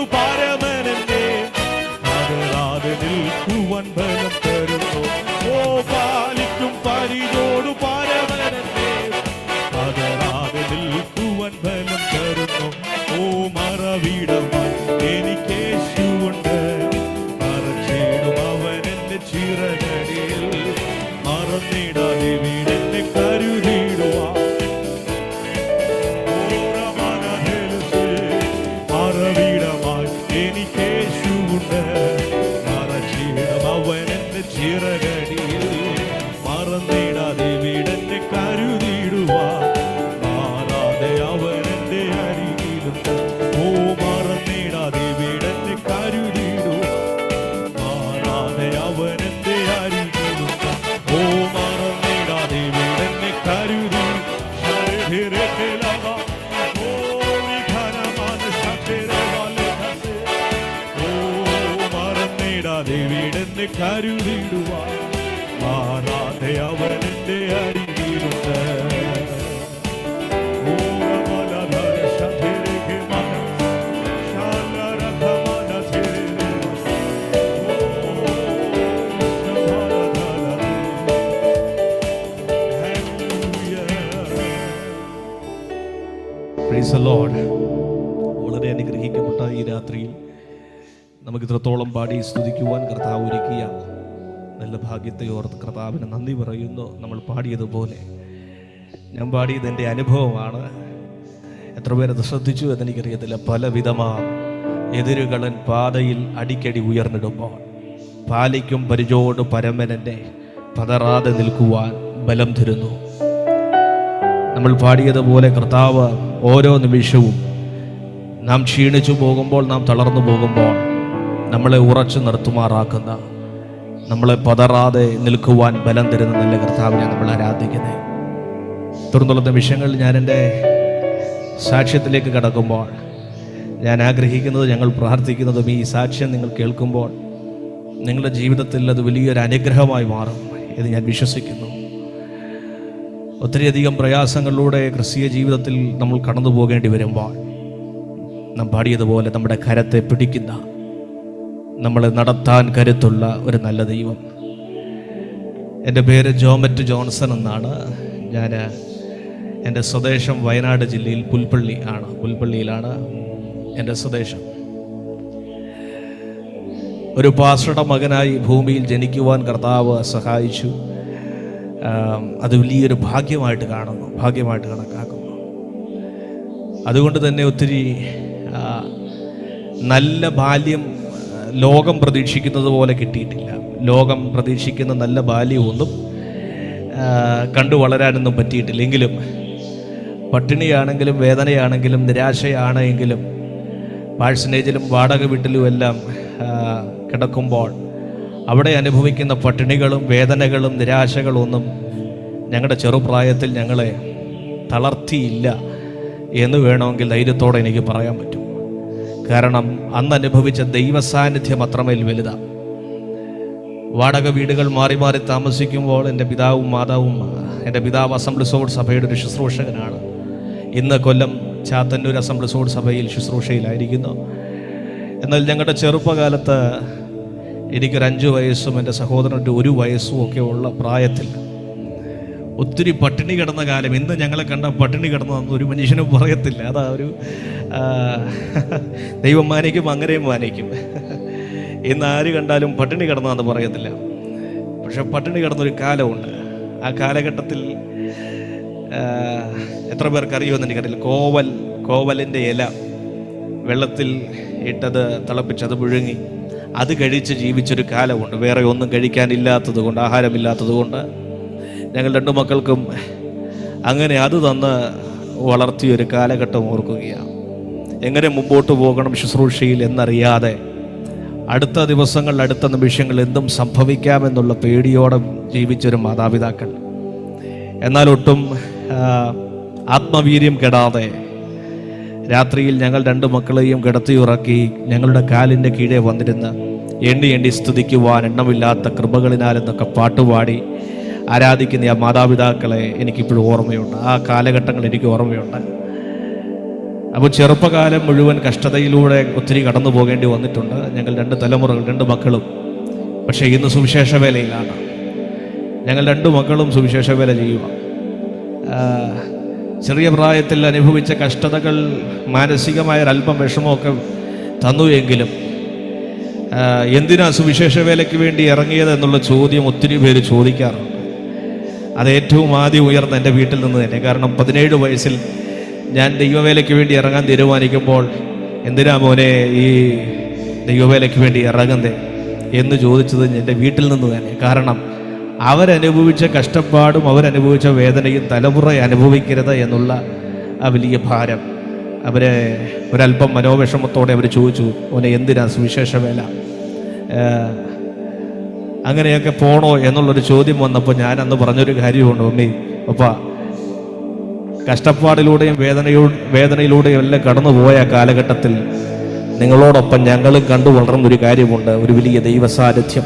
പരിചോടു പരമനന്റെ പതരാതെ നിൽക്കുവാൻ ബലം തരുന്നു. ഓ പാലിക്കും പരിചോടു പരമനന്റെ പതരാതെ നിൽക്കുവാൻ ബലം തരുന്നു. ഓ മറവിടമായി എനിക്കേശുണ്ട്, മറച്ചിടും അവൻ എന്റെ ചിറകടിയിൽ. മറന്നിടാതെ വീടെന്നെ കരുതിടുവാൻ മറവിടമായി എനിക്കേശുണ്ട്, മറച്ചിടും അവൻ എന്റെ ചിറകടിയിൽ. മറന്നിടാതെ വീടെന്നെ കരുതിടുവാൻ മാറാതെ അവൻ എന്റെ അരികിലുണ്ട്. ഓ മറന്നിടാതെ വീടെന്നെ കരുതിടുവാൻ മാറാതെ അവൻ എന്റെ അരികിലുണ്ട്. ഓ മറന്നിടാതെ വീടെന്നെ കരുതി വീടെന്നെ കരുതിടുവാൻ മാറാതെ അവൻ എന്റെ അരികിലുണ്ട്. Praise the Lord. വളരെ അനുഗ്രഹിക്കപ്പെട്ട ഈ രാത്രിയിൽ നമുക്ക് ഇത്രത്തോളം പാടി സ്തുതിക്കുവാൻ കർത്താവ് ഒരുക്കിയ നല്ല ഭാഗ്യത്തെ ഓർത്ത് കർത്താവിന് നന്ദി പറയുന്നു. നമ്മൾ പാടിയതുപോലെ ഞാൻ പാടിയത് എൻ്റെ അനുഭവമാണ്. എത്ര പേരത് ശ്രദ്ധിച്ചു എന്നെനിക്കറിയത്തില്ല. പലവിധമായ എതിരുകളൻ പാതയിൽ അടിക്കടി ഉയർന്നിടുമ്പോൾ പാലിക്കും പരിചോട് പരമനൻ്റെ പതറാതെ നിൽക്കുവാൻ ബലം തരുന്നു. നമ്മൾ പാടിയതുപോലെ കർത്താവ് ഓരോ നിമിഷവും നാം ക്ഷീണിച്ചു പോകുമ്പോൾ, നാം തളർന്നു പോകുമ്പോൾ നമ്മളെ ഉറച്ചു നിർത്തുമാറാക്കുന്ന, നമ്മളെ പതറാതെ നിൽക്കുവാൻ ബലം തരുന്ന നല്ല കർത്താവിനെ നമ്മൾ ആരാധിക്കുന്നത്. തുടർന്നുള്ള നിമിഷങ്ങളിൽ ഞാൻ എൻ്റെ സാക്ഷ്യത്തിലേക്ക് കടക്കുമ്പോൾ ഞാൻ ആഗ്രഹിക്കുന്നത്, ഞങ്ങൾ പ്രാർത്ഥിക്കുന്നതും ഈ സാക്ഷ്യം നിങ്ങൾ കേൾക്കുമ്പോൾ നിങ്ങളുടെ ജീവിതത്തിൽ അത് വലിയൊരു അനുഗ്രഹമായി മാറും എന്ന് ഞാൻ വിശ്വസിക്കുന്നു. ഒത്തിരിയധികം പ്രയാസങ്ങളിലൂടെ ക്രിസ്തീയ ജീവിതത്തിൽ നമ്മൾ കടന്നു പോകേണ്ടി വരുമ്പോൾ നാം പാടിയതുപോലെ നമ്മുടെ കരത്തെ പിടിക്കുന്ന, നമ്മളെ നടത്താൻ കരുത്തുള്ള ഒരു നല്ല ദൈവം. എൻ്റെ പേര് ജോമറ്റ് ജോൺസൺ എന്നാണ്. ഞാൻ എൻ്റെ സ്വദേശം വയനാട് ജില്ലയിൽ പുൽപ്പള്ളിയിലാണ് എൻ്റെ സ്വദേശം. ഒരു പാസ്റ്ററുടെ മകനായി ഭൂമിയിൽ ജനിക്കുവാൻ കർത്താവ് സഹായിച്ചു. അത് വലിയൊരു ഭാഗ്യമായിട്ട് കണക്കാക്കുന്നു. അതുകൊണ്ട് തന്നെ ഒത്തിരി നല്ല ബാല്യം ലോകം പ്രതീക്ഷിക്കുന്നത് പോലെ കിട്ടിയിട്ടില്ല. ലോകം പ്രതീക്ഷിക്കുന്ന നല്ല ബാല്യമൊന്നും കണ്ടു വളരാനൊന്നും പറ്റിയിട്ടില്ലെങ്കിലും, പട്ടിണിയാണെങ്കിലും വേദനയാണെങ്കിലും നിരാശയാണെങ്കിലും പാഴ്സനേജിലും വാടക വീട്ടിലും എല്ലാം കിടക്കുമ്പോൾ അവിടെ അനുഭവിക്കുന്ന പട്ടിണികളും വേദനകളും നിരാശകളും ഒന്നും ഞങ്ങളുടെ ചെറുപ്രായത്തിൽ ഞങ്ങളെ തളർത്തിയില്ല എന്ന് വേണമെങ്കിൽ ധൈര്യത്തോടെ എനിക്ക് പറയാൻ പറ്റും. കാരണം അന്ന് അനുഭവിച്ച ദൈവസാന്നിധ്യം അത്രമേൽ വലുതാണ്. വാടക വീടുകൾ മാറി മാറി താമസിക്കുമ്പോൾ എൻ്റെ പിതാവും മാതാവും, എൻ്റെ പിതാവ് അസംബ്ലീസ് ഓഫ് സഭയുടെ ഒരു ശുശ്രൂഷകനാണ്. ഇന്ന് കൊല്ലം ചാത്തന്നൂർ അസംബ്ലീസ് ഓഫ് സഭയിൽ ശുശ്രൂഷയിലായിരിക്കുന്നു. എന്നാൽ ഞങ്ങളുടെ ചെറുപ്പകാലത്ത് എനിക്കൊരു 5 വയസ്സും എൻ്റെ സഹോദരൻ്റെ 1 വയസ്സും ഒക്കെ ഉള്ള പ്രായത്തിൽ ഒത്തിരി പട്ടിണി കിടന്ന കാലം. ഇന്ന് ഞങ്ങളെ കണ്ട പട്ടിണി കിടന്നതെന്ന് ഒരു മനുഷ്യനും പറയത്തില്ല. അതാ ഒരു ദൈവം മാനിക്കും, അങ്ങനെയും മാനിക്കും. ഇന്ന് ആര് കണ്ടാലും പട്ടിണി കിടന്നതെന്ന് പറയത്തില്ല. പക്ഷെ പട്ടിണി കിടന്നൊരു കാലമുണ്ട്. ആ കാലഘട്ടത്തിൽ എത്ര പേർക്ക് അറിയുമെന്ന് എനിക്കറിയില്ല. കോവലിൻ്റെ ഇല വെള്ളത്തിൽ ഇട്ടത് തിളപ്പിച്ചത് പുഴുങ്ങി അത് കഴിച്ച് ജീവിച്ചൊരു കാലമുണ്ട്. വേറെ ഒന്നും കഴിക്കാനില്ലാത്തത് കൊണ്ട്, ആഹാരമില്ലാത്തത് കൊണ്ട് ഞങ്ങൾ 2 മക്കൾക്കും അങ്ങനെ അത് തന്ന് വളർത്തിയൊരു കാലഘട്ടം ഓർക്കുകയാണ്. എങ്ങനെ മുമ്പോട്ട് പോകണം ശുശ്രൂഷയിൽ എന്നറിയാതെ അടുത്ത ദിവസങ്ങൾ, അടുത്ത നിമിഷങ്ങൾ എന്തും സംഭവിക്കാമെന്നുള്ള പേടിയോടെ ജീവിച്ചൊരു മാതാപിതാക്കൾ. എന്നാൽ ഒട്ടും ആത്മവീര്യം കെടാതെ രാത്രിയിൽ ഞങ്ങൾ 2 മക്കളെയും കിടത്തിയുറക്കി ഞങ്ങളുടെ കാലിൻ്റെ കീഴെ വന്നിരുന്ന് എണ്ണി സ്തുതിക്കുവാൻ എണ്ണമില്ലാത്ത കൃപകളിനാൽ എന്നൊക്കെ പാട്ടുപാടി ആരാധിക്കുന്ന ആ മാതാപിതാക്കളെ എനിക്കിപ്പോഴും ഓർമ്മയുണ്ട്. ആ കാലഘട്ടങ്ങൾ എനിക്ക് ഓർമ്മയുണ്ട്. അപ്പോൾ ചെറുപ്പകാലം മുഴുവൻ കഷ്ടതയിലൂടെ ഒത്തിരി കടന്നു പോകേണ്ടി വന്നിട്ടുണ്ട്. ഞങ്ങൾ 2 തലമുറകൾ, 2 മക്കളും. പക്ഷേ ഇന്ന് സുവിശേഷ വേലയിലാണ്. ഞങ്ങൾ 2 മക്കളും സുവിശേഷ വേല ചെയ്യുക. ചെറിയ പ്രായത്തിൽ അനുഭവിച്ച കഷ്ടതകൾ മാനസികമായൊരല്പം വിഷമമൊക്കെ തന്നു എങ്കിലും എന്തിനാ സുവിശേഷ വേലയ്ക്ക് വേണ്ടി ഇറങ്ങിയത് എന്നുള്ള ചോദ്യം ഒത്തിരി പേര് ചോദിക്കാറുണ്ട്. അത് ഏറ്റവും ആദ്യം ഉയർന്ന എൻ്റെ വീട്ടിൽ നിന്ന് തന്നെ. കാരണം 17 വയസ്സിൽ ഞാൻ ദൈവവേലയ്ക്ക് വേണ്ടി ഇറങ്ങാൻ തീരുമാനിക്കുമ്പോൾ എന്തിനാ മോനെ ഈ ദൈവവേലയ്ക്ക് വേണ്ടി ഇറങ്ങുന്നേ എന്ന് ചോദിച്ചത് എൻ്റെ വീട്ടിൽ നിന്ന് തന്നെ. കാരണം അവരനുഭവിച്ച കഷ്ടപ്പാടും അവരനുഭവിച്ച വേദനയും തലമുറ അനുഭവിക്കരുത് എന്നുള്ള ആ വലിയ ഭാരം അവരെ ഒരല്പം മനോവിഷമത്തോടെ അവർ ചോദിച്ചു, മോനെ എന്തിനാ സുവിശേഷ വേല, അങ്ങനെയൊക്കെ പോണോ എന്നുള്ളൊരു ചോദ്യം വന്നപ്പോൾ ഞാൻ അന്ന് പറഞ്ഞൊരു കാര്യമുണ്ട്, മമ്മി അപ്പ കഷ്ടപ്പാടിലൂടെയും വേദനയിലൂടെയും എല്ലാം കടന്നു പോയ കാലഘട്ടത്തിൽ നിങ്ങളോടൊപ്പം ഞങ്ങളും കണ്ടു വളർന്നൊരു കാര്യമുണ്ട്. ഒരു വലിയ ദൈവസാന്നിധ്യം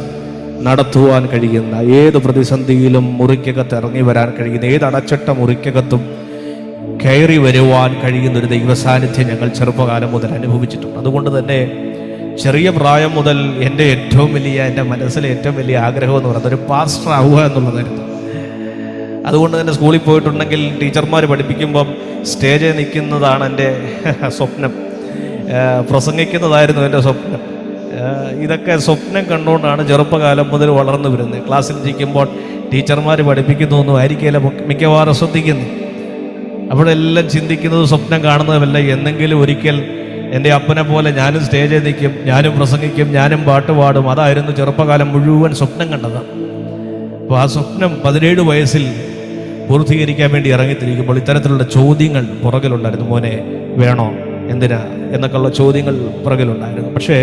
നടത്തുവാൻ കഴിയുന്ന, ഏത് പ്രതിസന്ധിയിലും മുറിക്കകത്ത് ഇറങ്ങി വരാൻ കഴിയുന്ന, ഏത് അടച്ചിട്ട മുറിക്കകത്തും കയറി വരുവാൻ കഴിയുന്ന ഒരു ദൈവസാന്നിധ്യം ഞങ്ങൾ ചെറുപ്പകാലം മുതൽ അനുഭവിച്ചിട്ടുണ്ട്. അതുകൊണ്ട് തന്നെ ചെറിയ പ്രായം മുതൽ എൻ്റെ മനസ്സിലെ ഏറ്റവും വലിയ ആഗ്രഹം എന്ന് പറയുന്നത് ഒരു പാസ്റ്റർ ആവുക എന്നുള്ളതായിരുന്നു. അതുകൊണ്ട് തന്നെ സ്കൂളിൽ പോയിട്ടുണ്ടെങ്കിൽ ടീച്ചർമാർ പഠിപ്പിക്കുമ്പം സ്റ്റേജിൽ നിൽക്കുന്നതാണ് എൻ്റെ സ്വപ്നം, പ്രസംഗിക്കുന്നതായിരുന്നു എൻ്റെ സ്വപ്നം. ഇതൊക്കെ സ്വപ്നം കണ്ടുകൊണ്ടാണ് ചെറുപ്പകാലം മുതൽ വളർന്നു വരുന്നത്. ക്ലാസ്സിൽ ഇരിക്കുമ്പോൾ ടീച്ചർമാർ പഠിപ്പിക്കുന്നതൊന്നും ആയിരിക്കില്ല മിക്കവാറും ശ്രദ്ധിക്കുന്നു. അവിടെ എല്ലാം ചിന്തിക്കുന്നത്, സ്വപ്നം കാണുന്നതല്ല, എന്നെങ്കിലും ഒരിക്കൽ എൻ്റെ അപ്പനെ പോലെ ഞാനും സ്റ്റേജിൽ നിൽക്കും, ഞാനും പ്രസംഗിക്കും, ഞാനും പാട്ട് പാടും. അതായിരുന്നു ചെറുപ്പകാലം മുഴുവൻ സ്വപ്നം കണ്ടത്. അപ്പോൾ ആ സ്വപ്നം 17 വയസ്സിൽ പൂർത്തീകരിക്കാൻ വേണ്ടി ഇറങ്ങിത്തിരിക്കുമ്പോൾ ഇത്തരത്തിലുള്ള ചോദ്യങ്ങൾ പുറകിലുണ്ടായിരുന്നു. മോനെ വേണോ, എന്തിനാ എന്നൊക്കെയുള്ള ചോദ്യങ്ങൾ പുറകിലുണ്ടായിരുന്നു. പക്ഷേ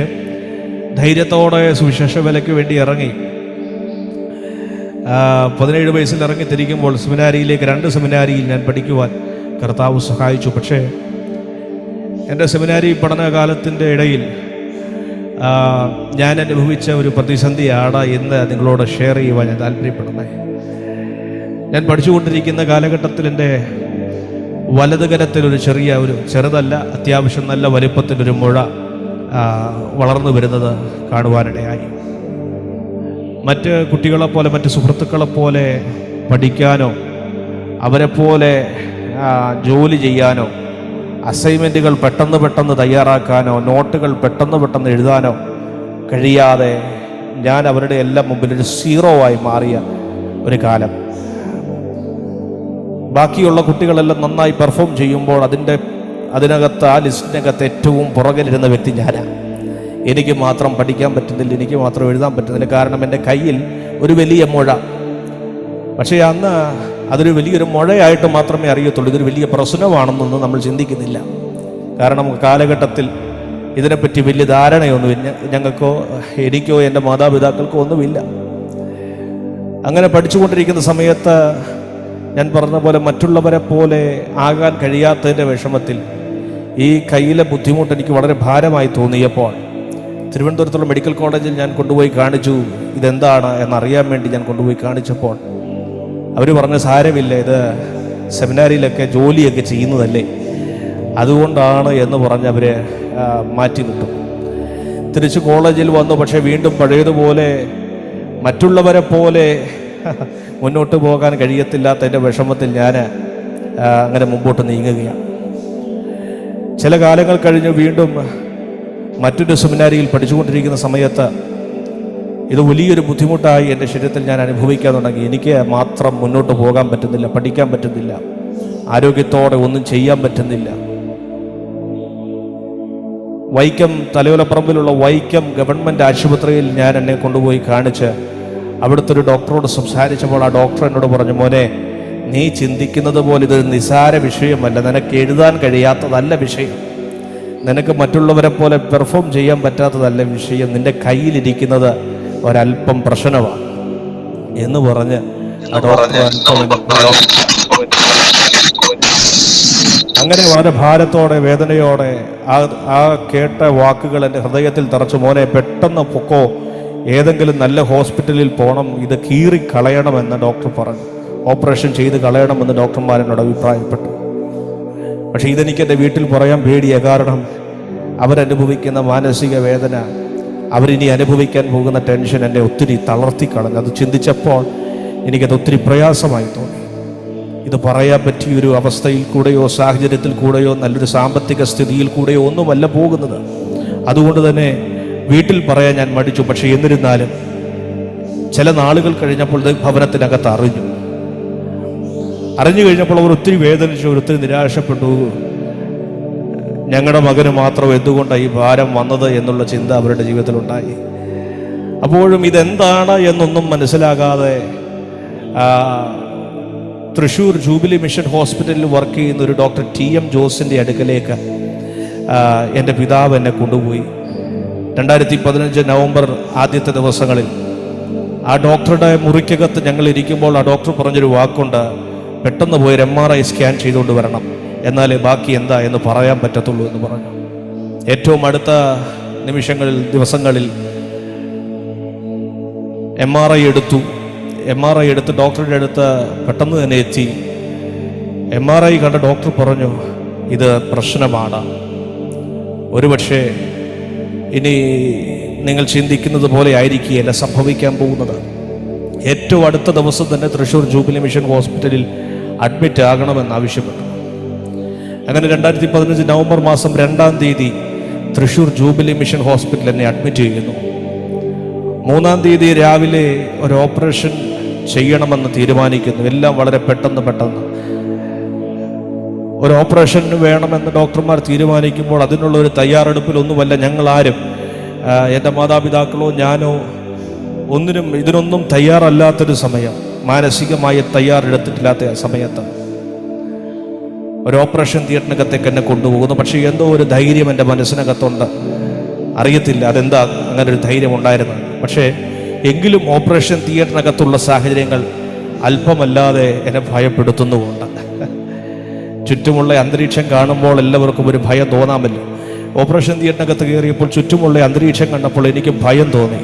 ധൈര്യത്തോടെ സുവിശേഷ വേലയ്ക്ക് വേണ്ടി ഇറങ്ങി 17 വയസ്സിൽ ഇറങ്ങിത്തിരിക്കുമ്പോൾ സെമിനാരിയിലേക്ക് 2 സെമിനാരിയിൽ ഞാൻ പഠിക്കുവാൻ കർത്താവ് സഹായിച്ചു. പക്ഷേ എൻ്റെ സെമിനാരി പഠനകാലത്തിൻ്റെ ഇടയിൽ ഞാൻ അനുഭവിച്ച ഒരു പ്രതിസന്ധിയാണ് ഇന്ന് നിങ്ങളോട് ഷെയർ ചെയ്യുവാൻ ഞാൻ താല്പര്യപ്പെടുന്നത്. ഞാൻ പഠിച്ചുകൊണ്ടിരിക്കുന്ന കാലഘട്ടത്തിൽ എൻ്റെ വലതുകരത്തിലൊരു ചെറുതല്ല, അത്യാവശ്യം നല്ല വലിപ്പത്തിലൊരു മുഴ വളർന്നു വരുന്നത് കാണുവാനിടയായി. മറ്റ് കുട്ടികളെപ്പോലെ, മറ്റ് സുഹൃത്തുക്കളെപ്പോലെ പഠിക്കാനോ അവരെപ്പോലെ ജോലി ചെയ്യാനോ അസൈൻമെൻറ്റുകൾ പെട്ടെന്ന് തയ്യാറാക്കാനോ നോട്ടുകൾ പെട്ടെന്ന് എഴുതാനോ കഴിയാതെ ഞാൻ അവരുടെ എല്ലാം മുമ്പിൽ ഒരു 0 ആയി മാറിയ ഒരു കാലം. ബാക്കിയുള്ള കുട്ടികളെല്ലാം നന്നായി പെർഫോം ചെയ്യുമ്പോൾ അതിനകത്ത് ആ ലിസ്റ്റിനകത്ത് ഏറ്റവും പുറകിലിരുന്ന വ്യക്തി ഞാനാണ്. എനിക്ക് മാത്രം പഠിക്കാൻ പറ്റുന്നില്ല, എനിക്ക് മാത്രം എഴുതാൻ പറ്റുന്നില്ല. കാരണം എൻ്റെ കയ്യിൽ ഒരു വലിയ മുഴ. പക്ഷേ അന്ന് അതൊരു വലിയൊരു മുഴയായിട്ട് മാത്രമേ അറിയത്തുള്ളൂ. ഇതൊരു വലിയ പ്രശ്നമാണെന്നൊന്നും നമ്മൾ ചിന്തിക്കുന്നില്ല. കാരണം കാലഘട്ടത്തിൽ ഇതിനെപ്പറ്റി വലിയ ധാരണയൊന്നുമില്ല. ഞങ്ങൾക്കോ എനിക്കോ എൻ്റെ മാതാപിതാക്കൾക്കോ ഒന്നുമില്ല. അങ്ങനെ പഠിച്ചുകൊണ്ടിരിക്കുന്ന സമയത്ത് ഞാൻ പറഞ്ഞ പോലെ മറ്റുള്ളവരെ പോലെ ആകാൻ കഴിയാത്തതിൻ്റെ വിഷമത്തിൽ ഈ കയ്യിലെ ബുദ്ധിമുട്ട് എനിക്ക് വളരെ ഭാരമായി തോന്നിയപ്പോൾ തിരുവനന്തപുരത്തുള്ള മെഡിക്കൽ കോളേജിൽ ഞാൻ കൊണ്ടുപോയി കാണിച്ചു. ഇതെന്താണ് എന്നറിയാൻ വേണ്ടി ഞാൻ കൊണ്ടുപോയി കാണിച്ചപ്പോൾ അവർ പറഞ്ഞ സാരമില്ല, ഇത് സെമിനാരിയിലൊക്കെ ജോലിയൊക്കെ ചെയ്യുന്നതല്ലേ, അതുകൊണ്ടാണ് എന്ന് പറഞ്ഞ് അവർ മാറ്റി വിട്ടു. തിരിച്ച് കോളേജിൽ വന്നു. പക്ഷേ വീണ്ടും പഴയതുപോലെ മറ്റുള്ളവരെ പോലെ മുന്നോട്ട് പോകാൻ കഴിയത്തില്ലാത്തതിൻ്റെ വിഷമത്തിൽ ഞാൻ അങ്ങനെ മുമ്പോട്ട് നീങ്ങുകയാണ്. ചില കാലങ്ങൾ കഴിഞ്ഞ് വീണ്ടും മറ്റൊരു സെമിനാരിയിൽ പഠിച്ചുകൊണ്ടിരിക്കുന്ന സമയത്ത് ഇത് വലിയൊരു ബുദ്ധിമുട്ടായി എൻ്റെ ശരീരത്തിൽ ഞാൻ അനുഭവിക്കാൻ തുടങ്ങി. എനിക്ക് മാത്രം മുന്നോട്ട് പോകാൻ പറ്റുന്നില്ല, പഠിക്കാൻ പറ്റുന്നില്ല, ആരോഗ്യത്തോടെ ഒന്നും ചെയ്യാൻ പറ്റുന്നില്ല. വൈക്കം തലയോലപ്പറമ്പിലുള്ള വൈക്കം ഗവൺമെൻറ് ആശുപത്രിയിൽ ഞാൻ എന്നെ കൊണ്ടുപോയി കാണിച്ച് അവിടുത്തെ ഒരു ഡോക്ടറോട് സംസാരിച്ചപ്പോൾ ആ ഡോക്ടർ എന്നോട് പറഞ്ഞു, മോനെ നീ ചിന്തിക്കുന്നത് പോലെ ഇതൊരു നിസാര വിഷയമല്ല, നിനക്ക് എഴുതാൻ കഴിയാത്തതല്ല വിഷയം, നിനക്ക് മറ്റുള്ളവരെ പോലെ പെർഫോം ചെയ്യാൻ പറ്റാത്തതല്ല വിഷയം, നിന്റെ കയ്യിലിരിക്കുന്നത് ഒരല്പം പ്രശ്നമാണ് എന്ന് പറഞ്ഞ് ആ ഡോക്ടർ അങ്ങനെ വളരെ ഭാരത്തോടെ വേദനയോടെ ആ കേട്ട വാക്കുകൾ എൻ്റെ ഹൃദയത്തിൽ തറച്ചു. മോനെ പെട്ടെന്ന് പൊക്കോ, ഏതെങ്കിലും നല്ല ഹോസ്പിറ്റലിൽ പോകണം, ഇത് കീറി കളയണമെന്ന് ഡോക്ടർ പറഞ്ഞു, ഓപ്പറേഷൻ ചെയ്ത് കളയണമെന്ന് ഡോക്ടർമാരെന്നോട് അഭിപ്രായപ്പെട്ടു. പക്ഷേ ഇതെനിക്ക് എൻ്റെ വീട്ടിൽ പറയാൻ പേടിയാണ്. കാരണം അവരനുഭവിക്കുന്ന മാനസിക വേദന, അവരിനി അനുഭവിക്കാൻ പോകുന്ന ടെൻഷൻ എന്നെ ഒത്തിരി തളർത്തിക്കളഞ്ഞു. അത് ചിന്തിച്ചപ്പോൾ എനിക്കത് ഒത്തിരി പ്രയാസമായി തോന്നി. ഇത് പറയാൻ പറ്റിയൊരു അവസ്ഥയിൽ കൂടെയോ സാഹചര്യത്തിൽ കൂടെയോ നല്ലൊരു സാമ്പത്തിക സ്ഥിതിയിൽ കൂടെയോ ഒന്നുമല്ല പോകുന്നത്. അതുകൊണ്ട് തന്നെ വീട്ടിൽ പറയാൻ ഞാൻ മടിച്ചു. പക്ഷേ എന്നിരുന്നാലും ചില നാളുകൾ കഴിഞ്ഞപ്പോൾ ഇത് ഭവനത്തിനകത്ത് അറിഞ്ഞു കഴിഞ്ഞപ്പോൾ അവർ ഒത്തിരി വേദനിച്ചു, ഒത്തിരി നിരാശപ്പെട്ടു. ഞങ്ങളുടെ മകന് മാത്രം എന്തുകൊണ്ടാണ് ഈ ഭാരം വന്നത് എന്നുള്ള ചിന്ത അവരുടെ ജീവിതത്തിലുണ്ടായി. അപ്പോഴും ഇതെന്താണ് എന്നൊന്നും മനസ്സിലാകാതെ തൃശ്ശൂർ ജൂബിലി മിഷൻ ഹോസ്പിറ്റലിൽ വർക്ക് ചെയ്യുന്ന ഒരു ഡോക്ടർ TM ജോസിൻ്റെ അടുക്കലേക്ക് എൻ്റെ പിതാവ് എന്നെ കൊണ്ടുപോയി. 2015 നവംബർ ആദ്യത്തെ ദിവസങ്ങളിൽ ആ ഡോക്ടറുടെ മുറിക്കകത്ത് ഞങ്ങൾ ഇരിക്കുമ്പോൾ ആ ഡോക്ടർ പറഞ്ഞൊരു വാക്കുണ്ട്, പെട്ടെന്ന് പോയി ഒരു MRI സ്കാൻ ചെയ്തുകൊണ്ട് വരണം, എന്നാലേ ബാക്കി എന്താ എന്ന് പറയാൻ പറ്റത്തുള്ളൂ എന്ന് പറഞ്ഞു. ഏറ്റവും അടുത്ത ദിവസങ്ങളിൽ MRI എടുത്ത് ഡോക്ടറുടെ അടുത്ത് പെട്ടെന്ന് തന്നെ എത്തി. MRI കണ്ട ഡോക്ടർ പറഞ്ഞു, ഇത് പ്രശ്നമാണ്, ഒരുപക്ഷെ ഇനി നിങ്ങൾ ചിന്തിക്കുന്നത് പോലെ ആയിരിക്കുകയല്ല സംഭവിക്കാൻ പോകുന്നത്. ഏറ്റവും അടുത്ത ദിവസം തന്നെ തൃശ്ശൂർ ജൂബിലി മിഷൻ ഹോസ്പിറ്റലിൽ അഡ്മിറ്റ് ആകണമെന്ന് ആവശ്യപ്പെട്ടു. അങ്ങനെ 2015 നവംബർ മാസം 2-ാം തീയതി തൃശ്ശൂർ ജൂബിലി മിഷൻ ഹോസ്പിറ്റലിൽ എന്നെ അഡ്മിറ്റ് ചെയ്യുന്നു. 3-ാം തീയതി രാവിലെ ഒരു ഓപ്പറേഷൻ ചെയ്യണമെന്ന് തീരുമാനിക്കുന്നു. എല്ലാം വളരെ പെട്ടെന്ന് ഒരു ഓപ്പറേഷൻ വേണമെന്ന് ഡോക്ടർമാർ തീരുമാനിക്കുമ്പോൾ അതിനുള്ള ഒരു തയ്യാറെടുപ്പിലൊന്നുമല്ല ഞങ്ങളാരും. എൻ്റെ മാതാപിതാക്കളോ ഞാനോ ഇതിനൊന്നും തയ്യാറല്ലാത്തൊരു സമയം, മാനസികമായി തയ്യാറെടുത്തിട്ടില്ലാത്ത സമയത്ത് ഒരു ഓപ്പറേഷൻ തിയേറ്ററിനകത്തേക്ക് എന്നെ കൊണ്ടുപോകുന്നു. പക്ഷേ എന്തോ ഒരു ധൈര്യം എൻ്റെ മനസ്സിനകത്തുണ്ട്. അറിയത്തില്ല അതെന്താ അങ്ങനെ ഒരു ധൈര്യം ഉണ്ടായിരുന്നത്. പക്ഷേ എങ്കിലും ഓപ്പറേഷൻ തിയേറ്ററിനകത്തുള്ള സാഹചര്യങ്ങൾ അല്പമല്ലാതെ എന്നെ ഭയപ്പെടുത്തുന്നുമുണ്ട്. ചുറ്റുമുള്ള അന്തരീക്ഷം കാണുമ്പോൾ എല്ലാവർക്കും ഒരു ഭയം തോന്നാമല്ലോ. ഓപ്പറേഷൻ തിയേറ്ററിനകത്ത് കയറിയപ്പോൾ ചുറ്റുമുള്ള അന്തരീക്ഷം കണ്ടപ്പോൾ എനിക്ക് ഭയം തോന്നി.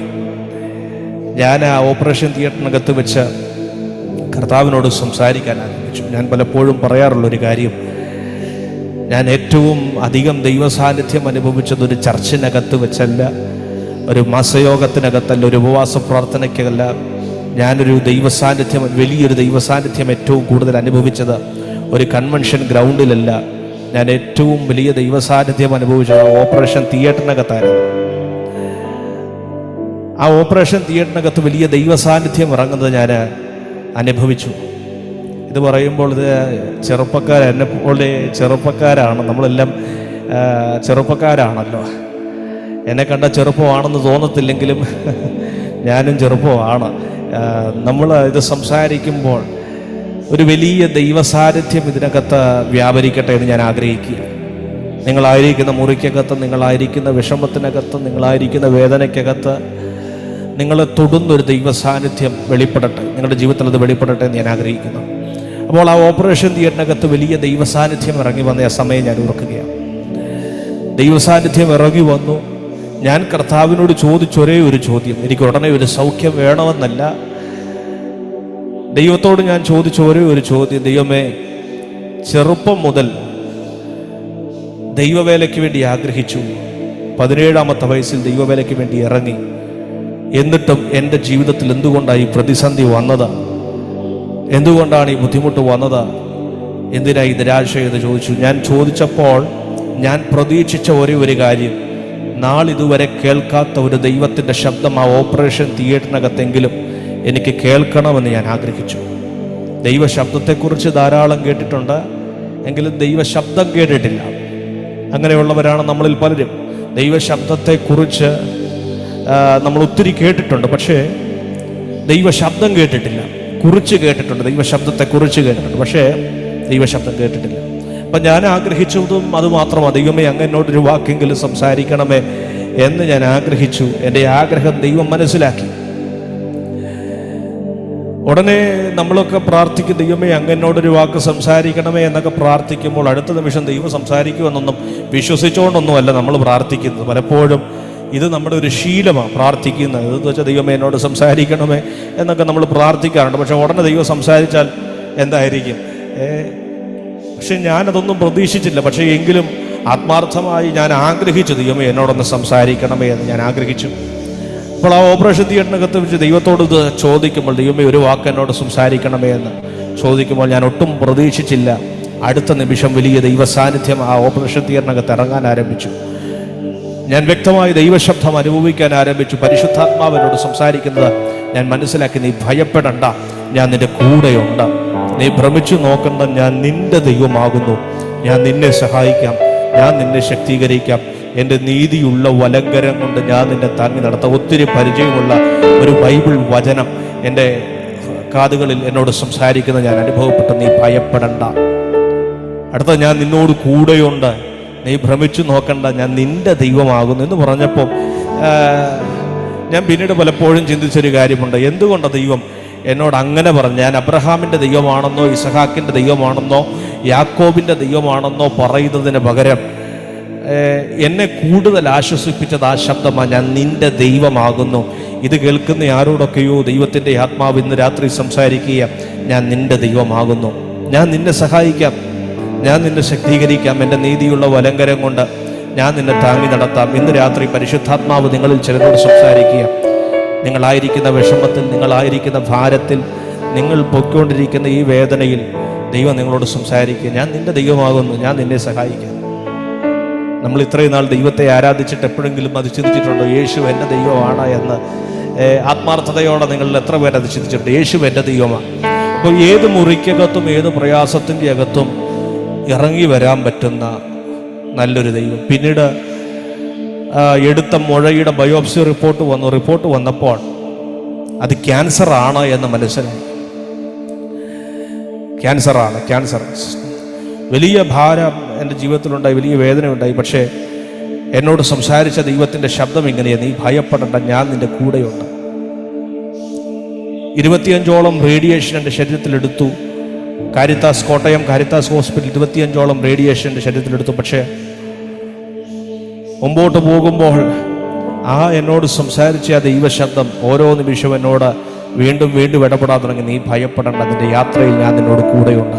ഞാൻ ആ ഓപ്പറേഷൻ തിയേറ്ററിനകത്ത് വെച്ച് കർത്താവിനോട് സംസാരിക്കാൻ ആരംഭിച്ചു. ഞാൻ പലപ്പോഴും പറയാറുള്ളൊരു കാര്യം, ഞാൻ ഏറ്റവും അധികം ദൈവസാന്നിധ്യം അനുഭവിച്ചത് ഒരു ചർച്ചിനകത്ത് വെച്ചല്ല, ഒരു മാസയോഗത്തിനകത്തല്ല, ഒരു ഉപവാസ പ്രാർത്ഥനയ്ക്കല്ല. ഞാനൊരു വലിയൊരു ദൈവസാന്നിധ്യം ഏറ്റവും കൂടുതൽ അനുഭവിച്ചത് ഒരു കൺവെൻഷൻ ഗ്രൗണ്ടിലല്ല. ഞാൻ ഏറ്റവും വലിയ ദൈവസാന്നിധ്യം അനുഭവിച്ചത് ഓപ്പറേഷൻ തിയേറ്ററിനകത്തായിരുന്നു. ആ ഓപ്പറേഷൻ തിയേറ്ററിനകത്ത് വലിയ ദൈവസാന്നിധ്യം ഇറങ്ങുന്നത് ഞാൻ അനുഭവിച്ചു. ഇത് പറയുമ്പോൾ ഇത് എന്നെ പോലെ ചെറുപ്പക്കാരാണ്, നമ്മളെല്ലാം ചെറുപ്പക്കാരാണല്ലോ. എന്നെ കണ്ട ചെറുപ്പമാണെന്ന് തോന്നത്തില്ലെങ്കിലും ഞാനും ചെറുപ്പമാണ്. നമ്മൾ ഇത് സംസാരിക്കുമ്പോൾ ഒരു വലിയ ദൈവസാന്നിധ്യം ഇതിനകത്ത് വ്യാപരിക്കട്ടെ എന്ന് ഞാൻ ആഗ്രഹിക്കുക. നിങ്ങളായിരിക്കുന്ന മുറിക്കകത്ത്, നിങ്ങളായിരിക്കുന്ന വിഷമത്തിനകത്ത്, നിങ്ങളായിരിക്കുന്ന വേദനയ്ക്കകത്ത് നിങ്ങളെ തൊടുന്നൊരു ദൈവസാന്നിധ്യം വെളിപ്പെടട്ടെ, നിങ്ങളുടെ ജീവിതത്തിൽ അത് വെളിപ്പെടട്ടെ എന്ന് ഞാൻ ആഗ്രഹിക്കുന്നു. അപ്പോൾ ആ ഓപ്പറേഷൻ തിയേറ്ററിനകത്ത് വലിയ ദൈവസാന്നിധ്യം ഇറങ്ങി വന്ന ആ സമയം ഞാൻ ഓർക്കുകയാണ്. ദൈവസാന്നിധ്യം ഇറങ്ങി വന്നു. ഞാൻ കർത്താവിനോട് ചോദിച്ചൊരേ ഒരു ചോദ്യം, എനിക്ക് ഉടനെ ഒരു സൗഖ്യം വേണമെന്നല്ല, ദൈവത്തോട് ഞാൻ ചോദിച്ച ഒരേ ഒരു ചോദ്യം, ദൈവമേ, ചെറുപ്പം മുതൽ ദൈവവേലയ്ക്ക് വേണ്ടി ആഗ്രഹിച്ചു, 17-ാമത്തെ വയസ്സിൽ ദൈവവേലയ്ക്ക് വേണ്ടി ഇറങ്ങി, എന്നിട്ടും എൻ്റെ ജീവിതത്തിൽ എന്തുകൊണ്ടാണ് ഈ പ്രതിസന്ധി വന്നത്, എന്തുകൊണ്ടാണ് ഈ ബുദ്ധിമുട്ട് വന്നത്, എന്തിനാ ഈ നിരാശ എന്ന് ചോദിച്ചു. ഞാൻ ചോദിച്ചപ്പോൾ ഞാൻ പ്രതീക്ഷിച്ച ഒരേ ഒരു കാര്യം, നാളിതുവരെ കേൾക്കാത്ത ഒരു ദൈവത്തിൻ്റെ ശബ്ദം ആ ഓപ്പറേഷൻ തിയേറ്ററിനകത്തെങ്കിലും എനിക്ക് കേൾക്കണമെന്ന് ഞാൻ ആഗ്രഹിച്ചു. ദൈവശബ്ദത്തെക്കുറിച്ച് ധാരാളം കേട്ടിട്ടുണ്ട്, എങ്കിലും ദൈവശബ്ദം കേട്ടിട്ടില്ല. അങ്ങനെയുള്ളവരാണ് നമ്മളിൽ പലരും. ദൈവശബ്ദത്തെക്കുറിച്ച് നമ്മൾ ഒത്തിരി കേട്ടിട്ടുണ്ട്, പക്ഷേ ദൈവശബ്ദം കേട്ടിട്ടില്ല. കുറിച്ച് കേട്ടിട്ടുണ്ട്, ദൈവശബ്ദത്തെക്കുറിച്ച് കേട്ടിട്ടുണ്ട്, പക്ഷേ ദൈവശബ്ദം കേട്ടിട്ടില്ല. അപ്പം ഞാൻ ആഗ്രഹിച്ചതും അതുമാത്രമാണ്, ദൈവമേ അങ്ങ് എന്നോടൊരു വാക്കെങ്കിലും സംസാരിക്കണമേ എന്ന് ഞാൻ ആഗ്രഹിച്ചു. എൻ്റെ ആഗ്രഹം ദൈവം മനസ്സിലാക്കി. ഉടനെ നമ്മളൊക്കെ പ്രാർത്ഥിക്കും, ദൈവമേ അങ്ങ് എന്നോടൊരു വാക്ക് സംസാരിക്കണമേ എന്നൊക്കെ പ്രാർത്ഥിക്കുമ്പോൾ അടുത്ത നിമിഷം ദൈവം സംസാരിക്കുമെന്നൊന്നും വിശ്വസിച്ചുകൊണ്ടൊന്നുമല്ല നമ്മൾ പ്രാർത്ഥിക്കുന്നത്. പലപ്പോഴും ഇത് നമ്മുടെ ഒരു ശീലമാണ് പ്രാർത്ഥിക്കുന്നത്. ഇതെന്ന് വെച്ചാൽ ദൈവമേ എന്നോട് സംസാരിക്കണമേ എന്നൊക്കെ നമ്മൾ പ്രാർത്ഥിക്കാറുണ്ട്. പക്ഷെ ഉടനെ ദൈവം സംസാരിച്ചാൽ എന്തായിരിക്കും? പക്ഷെ ഞാനതൊന്നും പ്രതീക്ഷിച്ചില്ല. പക്ഷേ എങ്കിലും ആത്മാർത്ഥമായി ഞാൻ ആഗ്രഹിച്ചു, ദൈവമേ എന്നോടൊന്ന് സംസാരിക്കണമേ എന്ന് ഞാൻ ആഗ്രഹിച്ചു. അപ്പോൾ ആ ഓപ്പറേഷൻ തിയേറ്ററിനകത്ത് വെച്ച് ദൈവത്തോട് ഇത് ചോദിക്കുമ്പോൾ, ദൈവമേ ഒരു വാക്ക് എന്നോട് സംസാരിക്കണമേ എന്ന് ചോദിക്കുമ്പോൾ ഞാൻ ഒട്ടും പ്രതീക്ഷിച്ചില്ല. അടുത്ത നിമിഷം വലിയ ദൈവസാന്നിധ്യം ആ ഓപ്പറേഷൻ തിയേറ്ററിനകത്ത് ഇറങ്ങാൻ ആരംഭിച്ചു. ഞാൻ വ്യക്തമായി ദൈവശബ്ദം അനുഭവിക്കാൻ ആരംഭിച്ചു. പരിശുദ്ധാത്മാവിനോട് സംസാരിക്കുന്നത് ഞാൻ മനസ്സിലാക്കി. നീ ഭയപ്പെടണ്ട, ഞാൻ നിന്റെ കൂടെയുണ്ട്. നീ ഭ്രമിച്ചു നോക്കണ്ട, ഞാൻ നിന്റെ ദൈവമാകുന്നു. ഞാൻ നിന്നെ സഹായിക്കാം, ഞാൻ നിന്നെ ശക്തീകരിക്കാം. എൻ്റെ നീതിയുള്ള വലങ്കരം കൊണ്ട് ഞാൻ നിന്നെ താങ്ങി നടത്താം. ഒത്തിരി പരിചയമുള്ള ഒരു ബൈബിൾ വചനം എൻ്റെ കാതുകളിൽ എന്നോട് സംസാരിക്കുന്നത് ഞാൻ അനുഭവപ്പെട്ടു. നീ ഭയപ്പെടണ്ട, അടുത്ത ഞാൻ നിന്നോട് കൂടെയുണ്ട്. നീ ഭ്രമിച്ചു നോക്കണ്ട, ഞാൻ നിന്റെ ദൈവമാകുന്നു എന്ന് പറഞ്ഞപ്പോൾ ഞാൻ പിന്നീട് പലപ്പോഴും ചിന്തിച്ചൊരു കാര്യമുണ്ട്. എന്തുകൊണ്ടാണ് ദൈവം എന്നോട് അങ്ങനെ പറഞ്ഞു? ഞാൻ അബ്രഹാമിൻ്റെ ദൈവമാണെന്നോ ഇസഹാക്കിൻ്റെ ദൈവമാണെന്നോ യാക്കോബിൻ്റെ ദൈവമാണെന്നോ പറയുന്നതിന് പകരം എന്നെ കൂടുതൽ ആശ്വസിപ്പിച്ചത് ആ ശബ്ദമാണ്, ഞാൻ നിന്റെ ദൈവമാകുന്നു. ഇത് കേൾക്കുന്ന ആരോടൊക്കെയോ ദൈവത്തിൻ്റെ ആത്മാവ് ഇന്ന് രാത്രി സംസാരിക്കുക, ഞാൻ നിന്റെ ദൈവമാകുന്നു. ഞാൻ നിന്നെ സഹായിക്കാം, ഞാൻ നിന്നെ ശക്തീകരിക്കാം. എൻ്റെ നീതിയുള്ള വലങ്കരം കൊണ്ട് ഞാൻ നിന്നെ താങ്ങി നടത്താം. ഇന്ന് രാത്രി പരിശുദ്ധാത്മാവ് നിങ്ങളിൽ ചിലരോട് സംസാരിക്കുക. നിങ്ങളായിരിക്കുന്ന വിഷമത്തിൽ, നിങ്ങളായിരിക്കുന്ന ഭാരത്തിൽ, നിങ്ങൾ പൊയ്ക്കൊണ്ടിരിക്കുന്ന ഈ വേദനയിൽ ദൈവം നിങ്ങളോട് സംസാരിക്കുക. ഞാൻ നിന്റെ ദൈവമാകുന്നു, ഞാൻ നിന്നെ സഹായിക്കാം. നമ്മൾ ഇത്രയും നാൾ ദൈവത്തെ ആരാധിച്ചിട്ട് എപ്പോഴെങ്കിലും അത് ചിന്തിച്ചിട്ടുണ്ടോ? യേശു എൻ്റെ ദൈവമാണ് എന്ന് ആത്മാർത്ഥതയോടെ നിങ്ങൾ എത്ര പേര് അത് ചിന്തിച്ചിട്ടുണ്ട്? യേശു എൻ്റെ ദൈവമാണ്. അപ്പോൾ ഏത് മുറിക്കകത്തും ഏത് പ്രയാസത്തിൻ്റെ അകത്തും ഇറങ്ങി വരാൻ പറ്റുന്ന നല്ലൊരു ദൈവം. പിന്നീട് എടുത്ത മുഴയുടെ ബയോപ്സി റിപ്പോർട്ട് വന്നപ്പോൾ അത് ക്യാൻസർ ആണ് എന്ന് മനസ്സിലായി. ക്യാൻസർ വലിയ ഭാരം എൻ്റെ ജീവിതത്തിലുണ്ടായി, വലിയ വേദന ഉണ്ടായി. പക്ഷേ എന്നോട് സംസാരിച്ച ദൈവത്തിൻ്റെ ശബ്ദം ഇങ്ങനെയാണ്, നീ ഭയപ്പെടേണ്ട, ഞാൻ നിൻ്റെ കൂടെയുണ്ട്. 25ഓളം റേഡിയേഷൻ എൻ്റെ ശരീരത്തിലെടുത്തു. കോട്ടയം കാരിത്താസ് ഹോസ്പിറ്റൽ 25ഓളം റേഡിയേഷൻ എൻ്റെ ശരീരത്തിലെടുത്തു. പക്ഷേ മുമ്പോട്ട് പോകുമ്പോൾ എന്നോട് സംസാരിച്ച ആ ദൈവശബ്ദം ഓരോ നിമിഷവും എന്നോട് വീണ്ടും ഇടപെടാൻ തുടങ്ങി. നീ ഭയപ്പെടേണ്ട, നിന്റെ യാത്രയിൽ ഞാൻ നിന്നോട് കൂടെയുണ്ട്.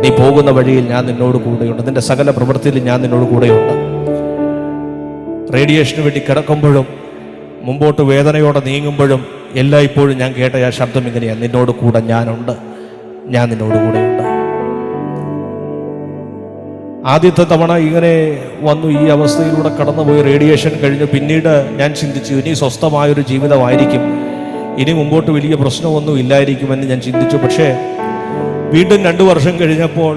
നീ പോകുന്ന വഴിയിൽ ഞാൻ നിന്നോട് കൂടെയുണ്ട്. നിന്റെ സകല പ്രവൃത്തിയിൽ ഞാൻ നിന്നോട് കൂടെയുണ്ട്. റേഡിയേഷന് വേണ്ടി കിടക്കുമ്പോഴും മുമ്പോട്ട് വേദനയോടെ നീങ്ങുമ്പോഴും എല്ലായ്പ്പോഴും ഞാൻ കേട്ട ആ ശബ്ദം ഇങ്ങനെയാണ്, നിന്നോട് കൂടെ ഞാനുണ്ട്, ഞാൻ നിന്നോട് കൂടെയുണ്ട്. ആദ്യത്തെ തവണ ഇങ്ങനെ വന്നു, ഈ അവസ്ഥയിലൂടെ കടന്നുപോയി. റേഡിയേഷൻ കഴിഞ്ഞ് പിന്നീട് ഞാൻ ചിന്തിച്ചു, ഇനി സ്വസ്ഥമായൊരു ജീവിതമായിരിക്കും, ഇനി മുമ്പോട്ട് വലിയ പ്രശ്നമൊന്നും ഇല്ലായിരിക്കുമെന്ന് ഞാൻ ചിന്തിച്ചു. പക്ഷേ വീണ്ടും 2 വർഷം കഴിഞ്ഞപ്പോൾ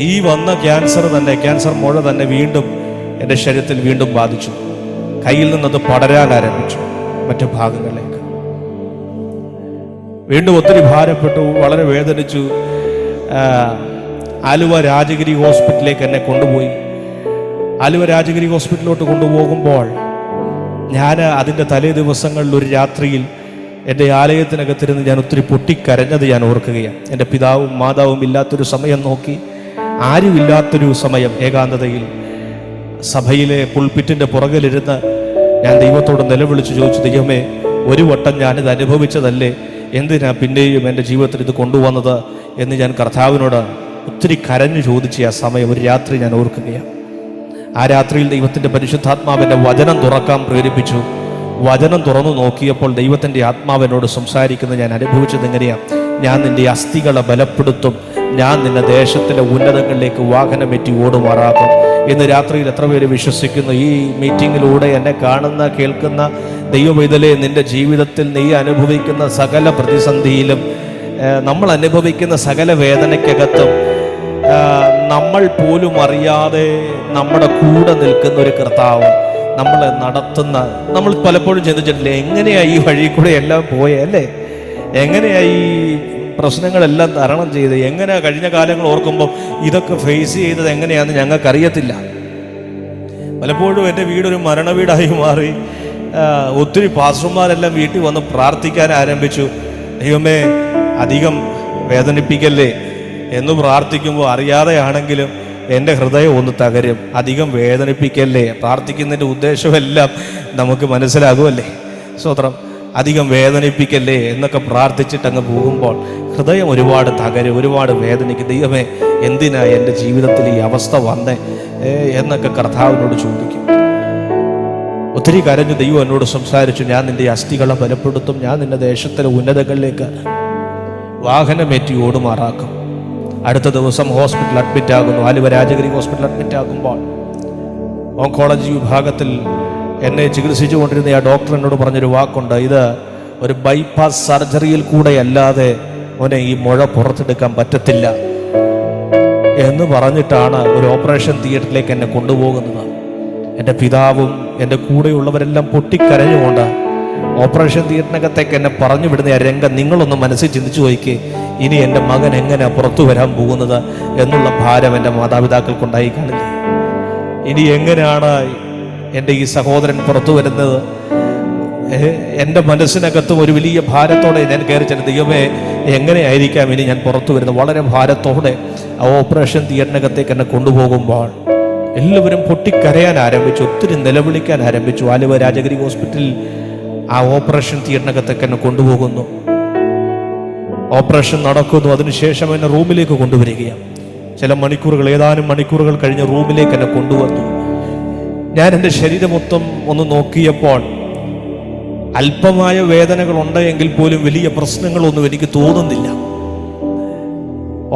ഈ വന്ന ക്യാൻസർ മുഴ തന്നെ വീണ്ടും എൻ്റെ ശരീരത്തിൽ വീണ്ടും ബാധിച്ചു. കയ്യിൽ നിന്നത് പടരാൻ ആരംഭിച്ചു മറ്റു ഭാഗങ്ങളിലേക്ക്. വീണ്ടും ഒത്തിരി ഭാരപ്പെട്ടു, വളരെ വേദനിച്ചു. ആലുവ രാജഗിരി ഹോസ്പിറ്റലിലേക്ക് എന്നെ കൊണ്ടുപോയി. ആലുവ രാജഗിരി ഹോസ്പിറ്റലിലോട്ട് കൊണ്ടുപോകുമ്പോൾ ഞാൻ അതിൻ്റെ തലേ ദിവസങ്ങളിൽ ഒരു രാത്രിയിൽ എൻ്റെ ആലയത്തിനകത്തിരുന്ന് ഞാൻ ഒത്തിരി പൊട്ടിക്കരഞ്ഞത് ഞാൻ ഓർക്കുകയാണ്. എൻ്റെ പിതാവും മാതാവും ഇല്ലാത്തൊരു സമയം നോക്കി, ആരുമില്ലാത്തൊരു സമയം ഏകാന്തതയിൽ സഭയിലെ പുൾപിറ്റിൻ്റെ പുറകിലിരുന്ന് ഞാൻ ദൈവത്തോട് നിലവിളിച്ച് ചോദിച്ചു, ദൈവമേ, ഒരു വട്ടം ഞാനിത് അനുഭവിച്ചതല്ലേ, എന്തിനാ പിന്നെയും എൻ്റെ ജീവിതത്തിൽ ഇത് കൊണ്ടുവന്നത് എന്ന് ഞാൻ കർത്താവിനോട് ഒത്തിരി കരഞ്ഞു ചോദിച്ച ആ സമയം ഒരു രാത്രി ഞാൻ ഓർക്കുകയാണ്. ആ രാത്രിയിൽ ദൈവത്തിൻ്റെ പരിശുദ്ധാത്മാവിൻ്റെ വചനം തുറക്കാൻ പ്രേരിപ്പിച്ചു. വചനം തുറന്നു നോക്കിയപ്പോൾ ദൈവത്തിൻ്റെ ആത്മാവിനോട് സംസാരിക്കുന്നത് ഞാൻ അനുഭവിച്ചത് എങ്ങനെയാണ്? ഞാൻ നിൻ്റെ അസ്ഥികളെ ബലപ്പെടുത്തും, ഞാൻ നിന്നെ ദേശത്തിലെ ഉന്നതങ്ങളിലേക്ക് വാഹനമേറ്റി ഓടുമാറാക്കും. ഇന്ന് രാത്രിയിൽ എത്ര പേര് വിശ്വസിക്കുന്നു? ഈ മീറ്റിങ്ങിലൂടെ എന്നെ കാണുന്ന കേൾക്കുന്ന ദൈവവിതലേ, നിൻ്റെ ജീവിതത്തിൽ നീ അനുഭവിക്കുന്ന സകല പ്രതിസന്ധിയിലും, നമ്മൾ അനുഭവിക്കുന്ന സകല വേദനയ്ക്കകത്തും നമ്മൾ പോലും അറിയാതെ നമ്മുടെ കൂടെ നിൽക്കുന്ന ഒരു കർത്താവ് നമ്മളെ നടത്തുന്ന, നമ്മൾ പലപ്പോഴും ചിന്തിച്ചിട്ടില്ലേ, എങ്ങനെയാ ഈ വഴി കൂടെ എല്ലാം പോയല്ലേ, എങ്ങനെയാ ഈ പ്രശ്നങ്ങളെല്ലാം തരണം ചെയ്ത്, എങ്ങനെയാ കഴിഞ്ഞ കാലങ്ങൾ ഓർക്കുമ്പോൾ ഇതൊക്കെ ഫേസ് ചെയ്തത് എങ്ങനെയാണെന്ന് ഞങ്ങൾക്കറിയത്തില്ല. പലപ്പോഴും എൻ്റെ വീടൊരു മരണവീടായി മാറി. ഒത്തിരി പാസ്റ്റർമാരെല്ലാം വീട്ടിൽ വന്ന് പ്രാർത്ഥിക്കാൻ ആരംഭിച്ചു. ദൈവമേ, അധികം വേദനിപ്പിക്കല്ലേ എന്ന് പ്രാർത്ഥിക്കുമ്പോൾ അറിയാതെയാണെങ്കിലും എൻ്റെ ഹൃദയം ഒന്ന് തകരും. അധികം വേദനിപ്പിക്കല്ലേ. പ്രാർത്ഥിക്കുന്നതിൻ്റെ ഉദ്ദേശമെല്ലാം നമുക്ക് മനസ്സിലാകുമല്ലേ? സ്തോത്രം. അധികം വേദനിപ്പിക്കല്ലേ എന്നൊക്കെ പ്രാർത്ഥിച്ചിട്ട് അങ്ങ് പോകുമ്പോൾ ഹൃദയം ഒരുപാട് തകരും, ഒരുപാട് വേദനിക്കും. ദൈവമേ, എന്തിനാ എൻ്റെ ജീവിതത്തിൽ ഈ അവസ്ഥ വന്നേ എന്നൊക്കെ കർത്താവിനോട് ചോദിക്കും. ഒത്തിരി കരഞ്ഞു ദൈവം എന്നോട് സംസാരിച്ചു, ഞാൻ നിന്റെ അസ്ഥികളെ ബലപ്പെടുത്തും, ഞാൻ നിന്റെ ദേശത്തിലെ ഉന്നതകളിലേക്ക് വാഹനമേറ്റി ഓടുമാറാക്കും. അടുത്ത ദിവസം ഹോസ്പിറ്റൽ അഡ്മിറ്റ് ആകുന്നു. ആലുവ രാജഗിരി ഹോസ്പിറ്റൽ അഡ്മിറ്റ് ആകുമ്പോൾ ഓങ്കോളജി വിഭാഗത്തിൽ എന്നെ ചികിത്സിച്ചു കൊണ്ടിരുന്ന ആ ഡോക്ടർ എന്നോട് പറഞ്ഞൊരു വാക്കുണ്ട്, ഇത് ഒരു ബൈപ്പാസ് സർജറിയിൽ കൂടെ അല്ലാതെ മോനെ ഈ മുഴ പുറത്തെടുക്കാൻ പറ്റത്തില്ല എന്ന് പറഞ്ഞിട്ടാണ് ഒരു ഓപ്പറേഷൻ തിയേറ്ററിലേക്ക് എന്നെ കൊണ്ടുപോകുന്നത്. എൻ്റെ പിതാവും എൻ്റെ കൂടെയുള്ളവരെല്ലാം പൊട്ടിക്കരഞ്ഞുകൊണ്ട് ഓപ്പറേഷൻ തിയേറ്ററിനകത്തേക്ക് എന്നെ പറഞ്ഞു വിടുന്ന ആ രംഗം നിങ്ങളൊന്ന് മനസ്സിൽ ചിന്തിച്ചു നോക്കിക്കേ. ഇനി എൻ്റെ മകൻ എങ്ങനെ പുറത്തു വരാൻ പോകുന്നത് എന്നുള്ള ഭാരം എൻ്റെ മാതാപിതാക്കൾക്കുണ്ടായി കാണില്ല. ഇനി എങ്ങനെയാണ് എൻ്റെ ഈ സഹോദരൻ പുറത്തു വരുന്നത്? എൻ്റെ മനസ്സിനകത്തും ഒരു വലിയ ഭാരത്തോടെ ഞാൻ കയറി ചെന്ന്, ദൈവമേ, എങ്ങനെയായിരിക്കാം ഇനി ഞാൻ പുറത്തു വരുന്നത്? വളരെ ഭാരത്തോടെ ആ ഓപ്പറേഷൻ തിയേറ്ററിനകത്തേക്ക് എന്നെ കൊണ്ടുപോകുമ്പോൾ എല്ലാവരും പൊട്ടിക്കരയാൻ ആരംഭിച്ചു, ഒത്തിരി നിലവിളിക്കാൻ ആരംഭിച്ചു. ആലുവ രാജഗിരി ഹോസ്പിറ്റലിൽ ആ ഓപ്പറേഷൻ തിയേറ്ററിനകത്തേക്ക് എന്നെ കൊണ്ടുപോകുന്നു. ഓപ്പറേഷൻ നടക്കുന്നു. അതിനുശേഷം എന്നെ റൂമിലേക്ക് കൊണ്ടുവരികയാണ്. ചില മണിക്കൂറുകൾ, ഏതാനും മണിക്കൂറുകൾ കഴിഞ്ഞ് റൂമിലേക്ക് എന്നെ കൊണ്ടുവന്നു. ഞാൻ എൻ്റെ ശരീരം മൊത്തം ഒന്ന് നോക്കിയപ്പോൾ അല്പമായ വേദനകളുണ്ട് എങ്കിൽ പോലും വലിയ പ്രശ്നങ്ങളൊന്നും എനിക്ക് തോന്നുന്നില്ല.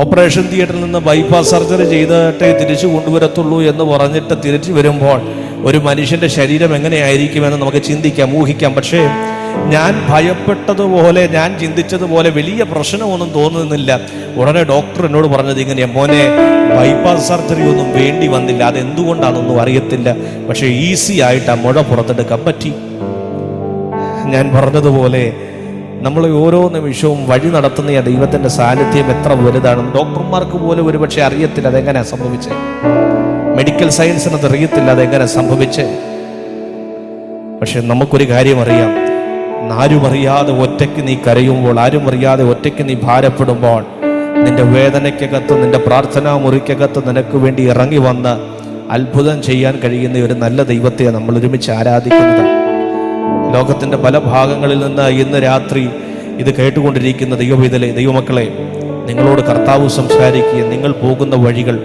ഓപ്പറേഷൻ തിയേറ്ററിൽ നിന്ന് ബൈപ്പാസ് സർജറി ചെയ്തിട്ടേ തിരിച്ചു കൊണ്ടുവരത്തുള്ളൂ എന്ന് പറഞ്ഞിട്ട് തിരിച്ചു വരുമ്പോൾ ഒരു മനുഷ്യൻ്റെ ശരീരം എങ്ങനെയായിരിക്കുമെന്ന് നമുക്ക് ചിന്തിക്കാം, ഊഹിക്കാം. പക്ഷേ ഞാൻ ഭയപ്പെട്ടതുപോലെ, ഞാൻ ചിന്തിച്ചതുപോലെ വലിയ പ്രശ്നമൊന്നും തോന്നുന്നില്ല. ഉടനെ ഡോക്ടർ എന്നോട് പറഞ്ഞത് ഇങ്ങനെയാ, മോനെ, ബൈപ്പാസ് സർജറി ഒന്നും വേണ്ടി വന്നില്ല. അതെന്തുകൊണ്ടാണെന്നൊന്നും അറിയത്തില്ല, പക്ഷേ ഈസി ആയിട്ട് ആ മുഴ പുറത്തെടുക്കാൻ പറ്റി. ഞാൻ പറഞ്ഞതുപോലെ നമ്മൾ ഓരോ നിമിഷവും വഴി നടത്തുന്ന ആ ദൈവത്തിൻ്റെ സാന്നിധ്യം എത്ര വലുതാണെന്ന് ഡോക്ടർമാർക്ക് പോലും ഒരുപക്ഷെ അറിയത്തില്ല അതെങ്ങനെയാണ് സംഭവിച്ചത്. മെഡിക്കൽ സയൻസിനത് അറിയത്തില്ല അതെങ്ങനെ സംഭവിച്ചത്. പക്ഷെ നമുക്കൊരു കാര്യം അറിയാം, ആരും അറിയാതെ ഒറ്റയ്ക്ക് നീ കരയുമ്പോൾ, ആരും അറിയാതെ ഒറ്റയ്ക്ക് നീ ഭാരപ്പെടുമ്പോൾ, നിന്റെ വേദനയ്ക്കകത്ത്, നിന്റെ പ്രാർത്ഥനാ മുറിക്കകത്ത് നിനക്ക് വേണ്ടി ഇറങ്ങി വന്ന് അത്ഭുതം ചെയ്യാൻ കഴിയുന്ന ഒരു നല്ല ദൈവത്തെ നമ്മൾ ഒരുമിച്ച് ആരാധിക്കുന്നത്. ലോകത്തിൻ്റെ പല ഭാഗങ്ങളിൽ നിന്ന് ഇന്ന് രാത്രി ഇത് കേട്ടുകൊണ്ടിരിക്കുന്ന ദൈവമക്കളെ, നിങ്ങളോട് കർത്താവ് സംസാരിക്കുക. നിങ്ങൾ പോകുന്ന വഴികൾ,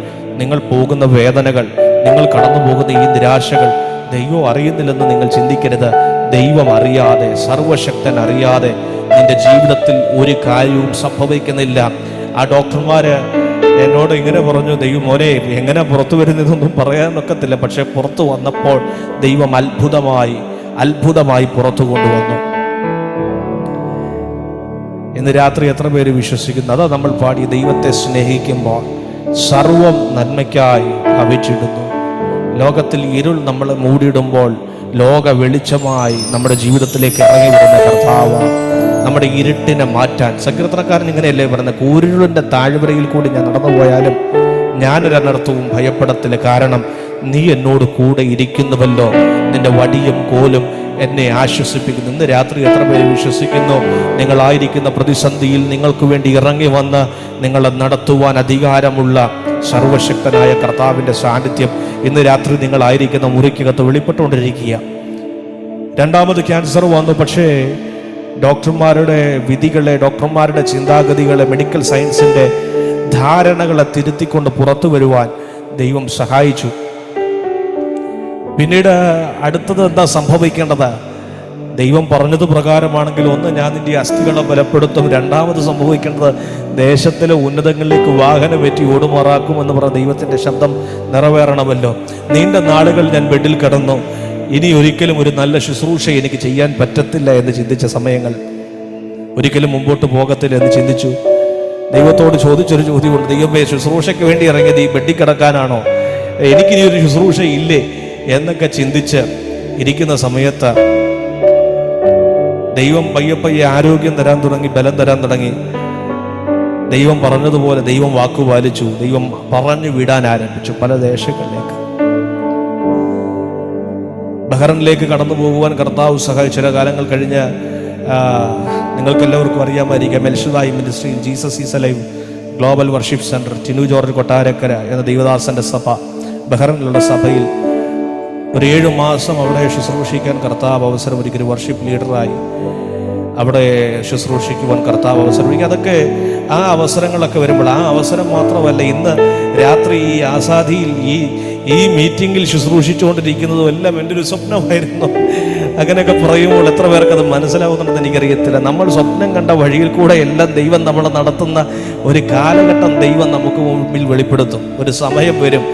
നിങ്ങൾ പോകുന്ന വേദനകൾ, നിങ്ങൾ കടന്നു പോകുന്ന ഈ നിരാശകൾ ദൈവം അറിയുന്നില്ലെന്ന് നിങ്ങൾ ചിന്തിക്കരുത്. ദൈവം അറിയാതെ, സർവശക്തൻ അറിയാതെ നിന്റെ ജീവിതത്തിൽ ഒരു കാര്യവും സംഭവിക്കുന്നില്ല. ആ ഡോക്ടർമാര് എന്നോട് ഇങ്ങനെ പറഞ്ഞു, ദൈവം മോനെ, എങ്ങനെ പുറത്തു വരുന്നതെന്നൊന്നും പറയാനൊക്കത്തില്ല. പക്ഷെ പുറത്തു വന്നപ്പോൾ ദൈവം അത്ഭുതമായി പുറത്തു കൊണ്ടുവന്നു. ഇന്ന് രാത്രി എത്ര പേര് വിശ്വസിക്കുന്നു? അതാ നമ്മൾ പാടി, ദൈവത്തെ സ്നേഹിക്കുമ്പോൾ സർവം നന്മയ്ക്കായി ഭവിച്ചിടുന്നു. ലോകത്തിൽ ഇരുൾ നമ്മളെ മൂടിയിടുമ്പോൾ ലോക വെളിച്ചമായി നമ്മുടെ ജീവിതത്തിലേക്ക് ഇറങ്ങി വരുന്ന കർത്താവ് നമ്മുടെ ഇരുട്ടിനെ മാറ്റാൻ. സങ്കീർത്തനക്കാരൻ ഇങ്ങനെയല്ലേ പറഞ്ഞത്, കൂരിരുളിൻ്റെ താഴ്വരയിൽ കൂടി ഞാൻ നടന്നു പോയാലും ഞാനൊരനർത്ഥവും ഭയപ്പെടത്തില്ല, കാരണം നീ എന്നോട് കൂടെ ഇരിക്കുന്നുവല്ലോ, നിന്റെ വടിയും കോലും എന്നെ ആശ്വസിപ്പിക്കുന്നു. ഇന്ന് രാത്രി എത്ര പേര് വിശ്വസിക്കുന്നു നിങ്ങളായിരിക്കുന്ന പ്രതിസന്ധിയിൽ നിങ്ങൾക്ക് വേണ്ടി ഇറങ്ങി വന്ന് നിങ്ങളെ നടത്തുവാൻ അധികാരമുള്ള സർവശക്തനായ കർത്താവിൻ്റെ സാന്നിധ്യം ഇന്ന് രാത്രി നിങ്ങളായിരിക്കുന്ന മുറിക്കകത്ത് വെളിപ്പെട്ടുകൊണ്ടിരിക്കുക. രണ്ടാമത് ക്യാൻസർ വന്നു. പക്ഷേ ഡോക്ടർമാരുടെ വിധികളെ, ഡോക്ടർമാരുടെ ചിന്താഗതികളെ, മെഡിക്കൽ സയൻസിൻ്റെ ധാരണകളെ തിരുത്തിക്കൊണ്ട് പുറത്തു വരുവാൻ ദൈവം സഹായിച്ചു. പിന്നീട് അടുത്തത് എന്താ സംഭവിക്കേണ്ടത്? ദൈവം പറഞ്ഞത് പ്രകാരമാണെങ്കിൽ ഒന്ന്, ഞാൻ നിന്റെ അസ്ഥികളെ ബലപ്പെടുത്തും. രണ്ടാമത് സംഭവിക്കേണ്ടത് ദേശത്തിലെ ഉന്നതങ്ങളിലേക്ക് വാഹനമേറ്റി ഓടുമാറാക്കുമെന്ന് പറഞ്ഞ ദൈവത്തിൻ്റെ ശബ്ദം നിറവേറണമല്ലോ. നീണ്ട നാളുകൾ ഞാൻ ബെഡിൽ കിടന്നു, ഇനി ഒരിക്കലും ഒരു നല്ല ശുശ്രൂഷ എനിക്ക് ചെയ്യാൻ പറ്റത്തില്ല എന്ന് ചിന്തിച്ച സമയങ്ങൾ, ഒരിക്കലും മുമ്പോട്ട് പോകത്തില്ല എന്ന് ചിന്തിച്ചു. ദൈവത്തോട് ചോദിച്ചൊരു ചോദ്യമുണ്ട്, ദൈവമേ, ശുശ്രൂഷയ്ക്ക് വേണ്ടി ഇറങ്ങിയത് ഈ ബെഡിൽ കിടക്കാനാണോ? എനിക്കിനി ഒരു ശുശ്രൂഷ ഇല്ലേ എന്നൊക്കെ ചിന്തിച്ച് ഇരിക്കുന്ന സമയത്ത് ദൈവം പയ്യെ ആരോഗ്യം തരാൻ തുടങ്ങി, ബലം തരാൻ തുടങ്ങി. ദൈവം പറഞ്ഞതുപോലെ ദൈവം വാക്കുപാലിച്ചു. ദൈവം പറഞ്ഞു വിടാൻ ആരംഭിച്ചു പല ദേശങ്ങളിലേക്ക്. ബഹ്റൈനിലേക്ക് കടന്നു പോകുവാൻ കർത്താവ് സഹായിച്ചു. ചില കാലങ്ങൾ കഴിഞ്ഞ് നിങ്ങൾക്കെല്ലാവർക്കും അറിയാമായിരിക്കാം, El Shaddai ministry, Jesus is alive global worship centre, Tinu George Kottarakkara എന്ന ദൈവദാസൻ്റെ സഭ, ബഹ്റൈനിലുള്ള സഭയിൽ ഒരു 7 മാസം അവിടെ ശുശ്രൂഷിക്കാൻ കർത്താവ് അവസരം ഒരുക്കി. വർഷിപ്പ് ലീഡറായി അവിടെ ശുശ്രൂഷിക്കുവാൻ കർത്താവ് അവസരം. അതൊക്കെ ആ അവസരങ്ങളൊക്കെ വരുമ്പോൾ, ആ അവസരം മാത്രമല്ല, ഇന്ന് രാത്രി ഈ ആസാദിയിൽ ഈ മീറ്റിങ്ങിൽ ശുശ്രൂഷിച്ചുകൊണ്ടിരിക്കുന്നതും എല്ലാം എൻ്റെ ഒരു സ്വപ്നമായിരുന്നു. അങ്ങനെയൊക്കെ പറയുമ്പോൾ എത്ര പേർക്കത് മനസ്സിലാവുന്നുണ്ടെന്ന് എനിക്കറിയത്തില്ല. നമ്മൾ സ്വപ്നം കണ്ട വഴിയിൽ കൂടെ എല്ലാം ദൈവം നമ്മളെ നടത്തുന്ന ഒരു കാലഘട്ടം ദൈവം നമുക്ക് മുമ്പിൽ വെളിപ്പെടുത്തും. ഒരു സമയം വരും.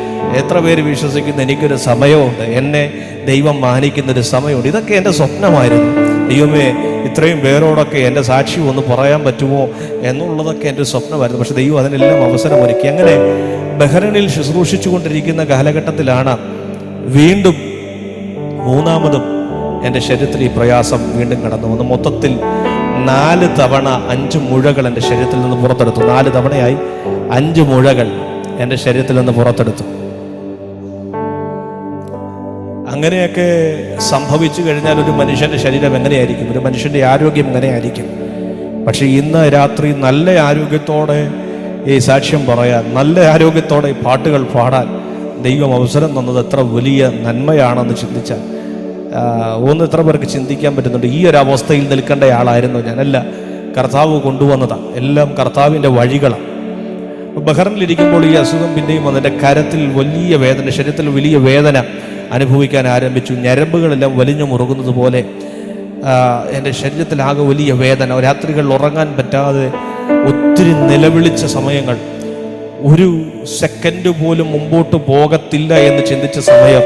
എത്ര പേര് വിശ്വസിക്കുന്നു എനിക്കൊരു സമയമുണ്ട്, എന്നെ ദൈവം മാനിക്കുന്നൊരു സമയമുണ്ട്? ഇതൊക്കെ എൻ്റെ സ്വപ്നമായിരുന്നു. ദൈവമേ, ഇത്രയും പേരോടൊക്കെ എൻ്റെ സാക്ഷി ഒന്ന് പറയാൻ പറ്റുമോ എന്നുള്ളതൊക്കെ എൻ്റെ സ്വപ്നമായിരുന്നു. പക്ഷെ ദൈവം അതിനെല്ലാം അവസരം ഒരുക്കി. അങ്ങനെ ബഹ്റൈനിൽ ശുശ്രൂഷിച്ചു കൊണ്ടിരിക്കുന്ന കാലഘട്ടത്തിലാണ് വീണ്ടും മൂന്നാമതും എൻ്റെ ശരീരത്തിൽ ഈ പ്രയാസം വീണ്ടും കടന്നു വന്നു. മൊത്തത്തിൽ 4 തവണ 5 മുഴകൾ എൻ്റെ ശരീരത്തിൽ നിന്ന് പുറത്തെടുത്തു. 4 തവണയായി 5 മുഴകൾ എൻ്റെ ശരീരത്തിൽ നിന്ന് പുറത്തെടുത്തു. അങ്ങനെയൊക്കെ സംഭവിച്ചു കഴിഞ്ഞാൽ ഒരു മനുഷ്യൻ്റെ ശരീരം എങ്ങനെയായിരിക്കും? ഒരു മനുഷ്യൻ്റെ ആരോഗ്യം എങ്ങനെയായിരിക്കും? പക്ഷേ ഇന്ന് രാത്രി നല്ല ആരോഗ്യത്തോടെ ഈ സാക്ഷ്യം പറയാൻ, നല്ല ആരോഗ്യത്തോടെ ഈ പാട്ടുകൾ പാടാൻ ദൈവം അവസരം തന്നത് എത്ര വലിയ നന്മയാണെന്ന് ചിന്തിച്ചാൽ എത്ര പേർക്ക് ചിന്തിക്കാൻ പറ്റുന്നുണ്ട്? ഈ ഒരു അവസ്ഥയിൽ നിൽക്കേണ്ട ആളായിരുന്നു ഞാനല്ല, കർത്താവ് കൊണ്ടുവന്നതാണ്. എല്ലാം കർത്താവിൻ്റെ വഴികളാണ്. ബഹ്റൈനിലിരിക്കുമ്പോൾ ഈ അസുഖം പിന്നെയും വന്നെൻ്റെ കരത്തിൽ വലിയ വേദന, ശരീരത്തിൽ വലിയ വേദന അനുഭവിക്കാൻ ആരംഭിച്ചു. ഞരമ്പുകളെല്ലാം വലിഞ്ഞു മുറുകുന്നത് പോലെ എൻ്റെ ശരീരത്തിലാകെ വലിയ വേദന. രാത്രികളിൽ ഉറങ്ങാൻ പറ്റാതെ ഒത്തിരി നിലവിളിച്ച സമയങ്ങൾ, ഒരു സെക്കൻഡ് പോലും മുമ്പോട്ട് പോകത്തില്ല എന്ന് ചിന്തിച്ച സമയം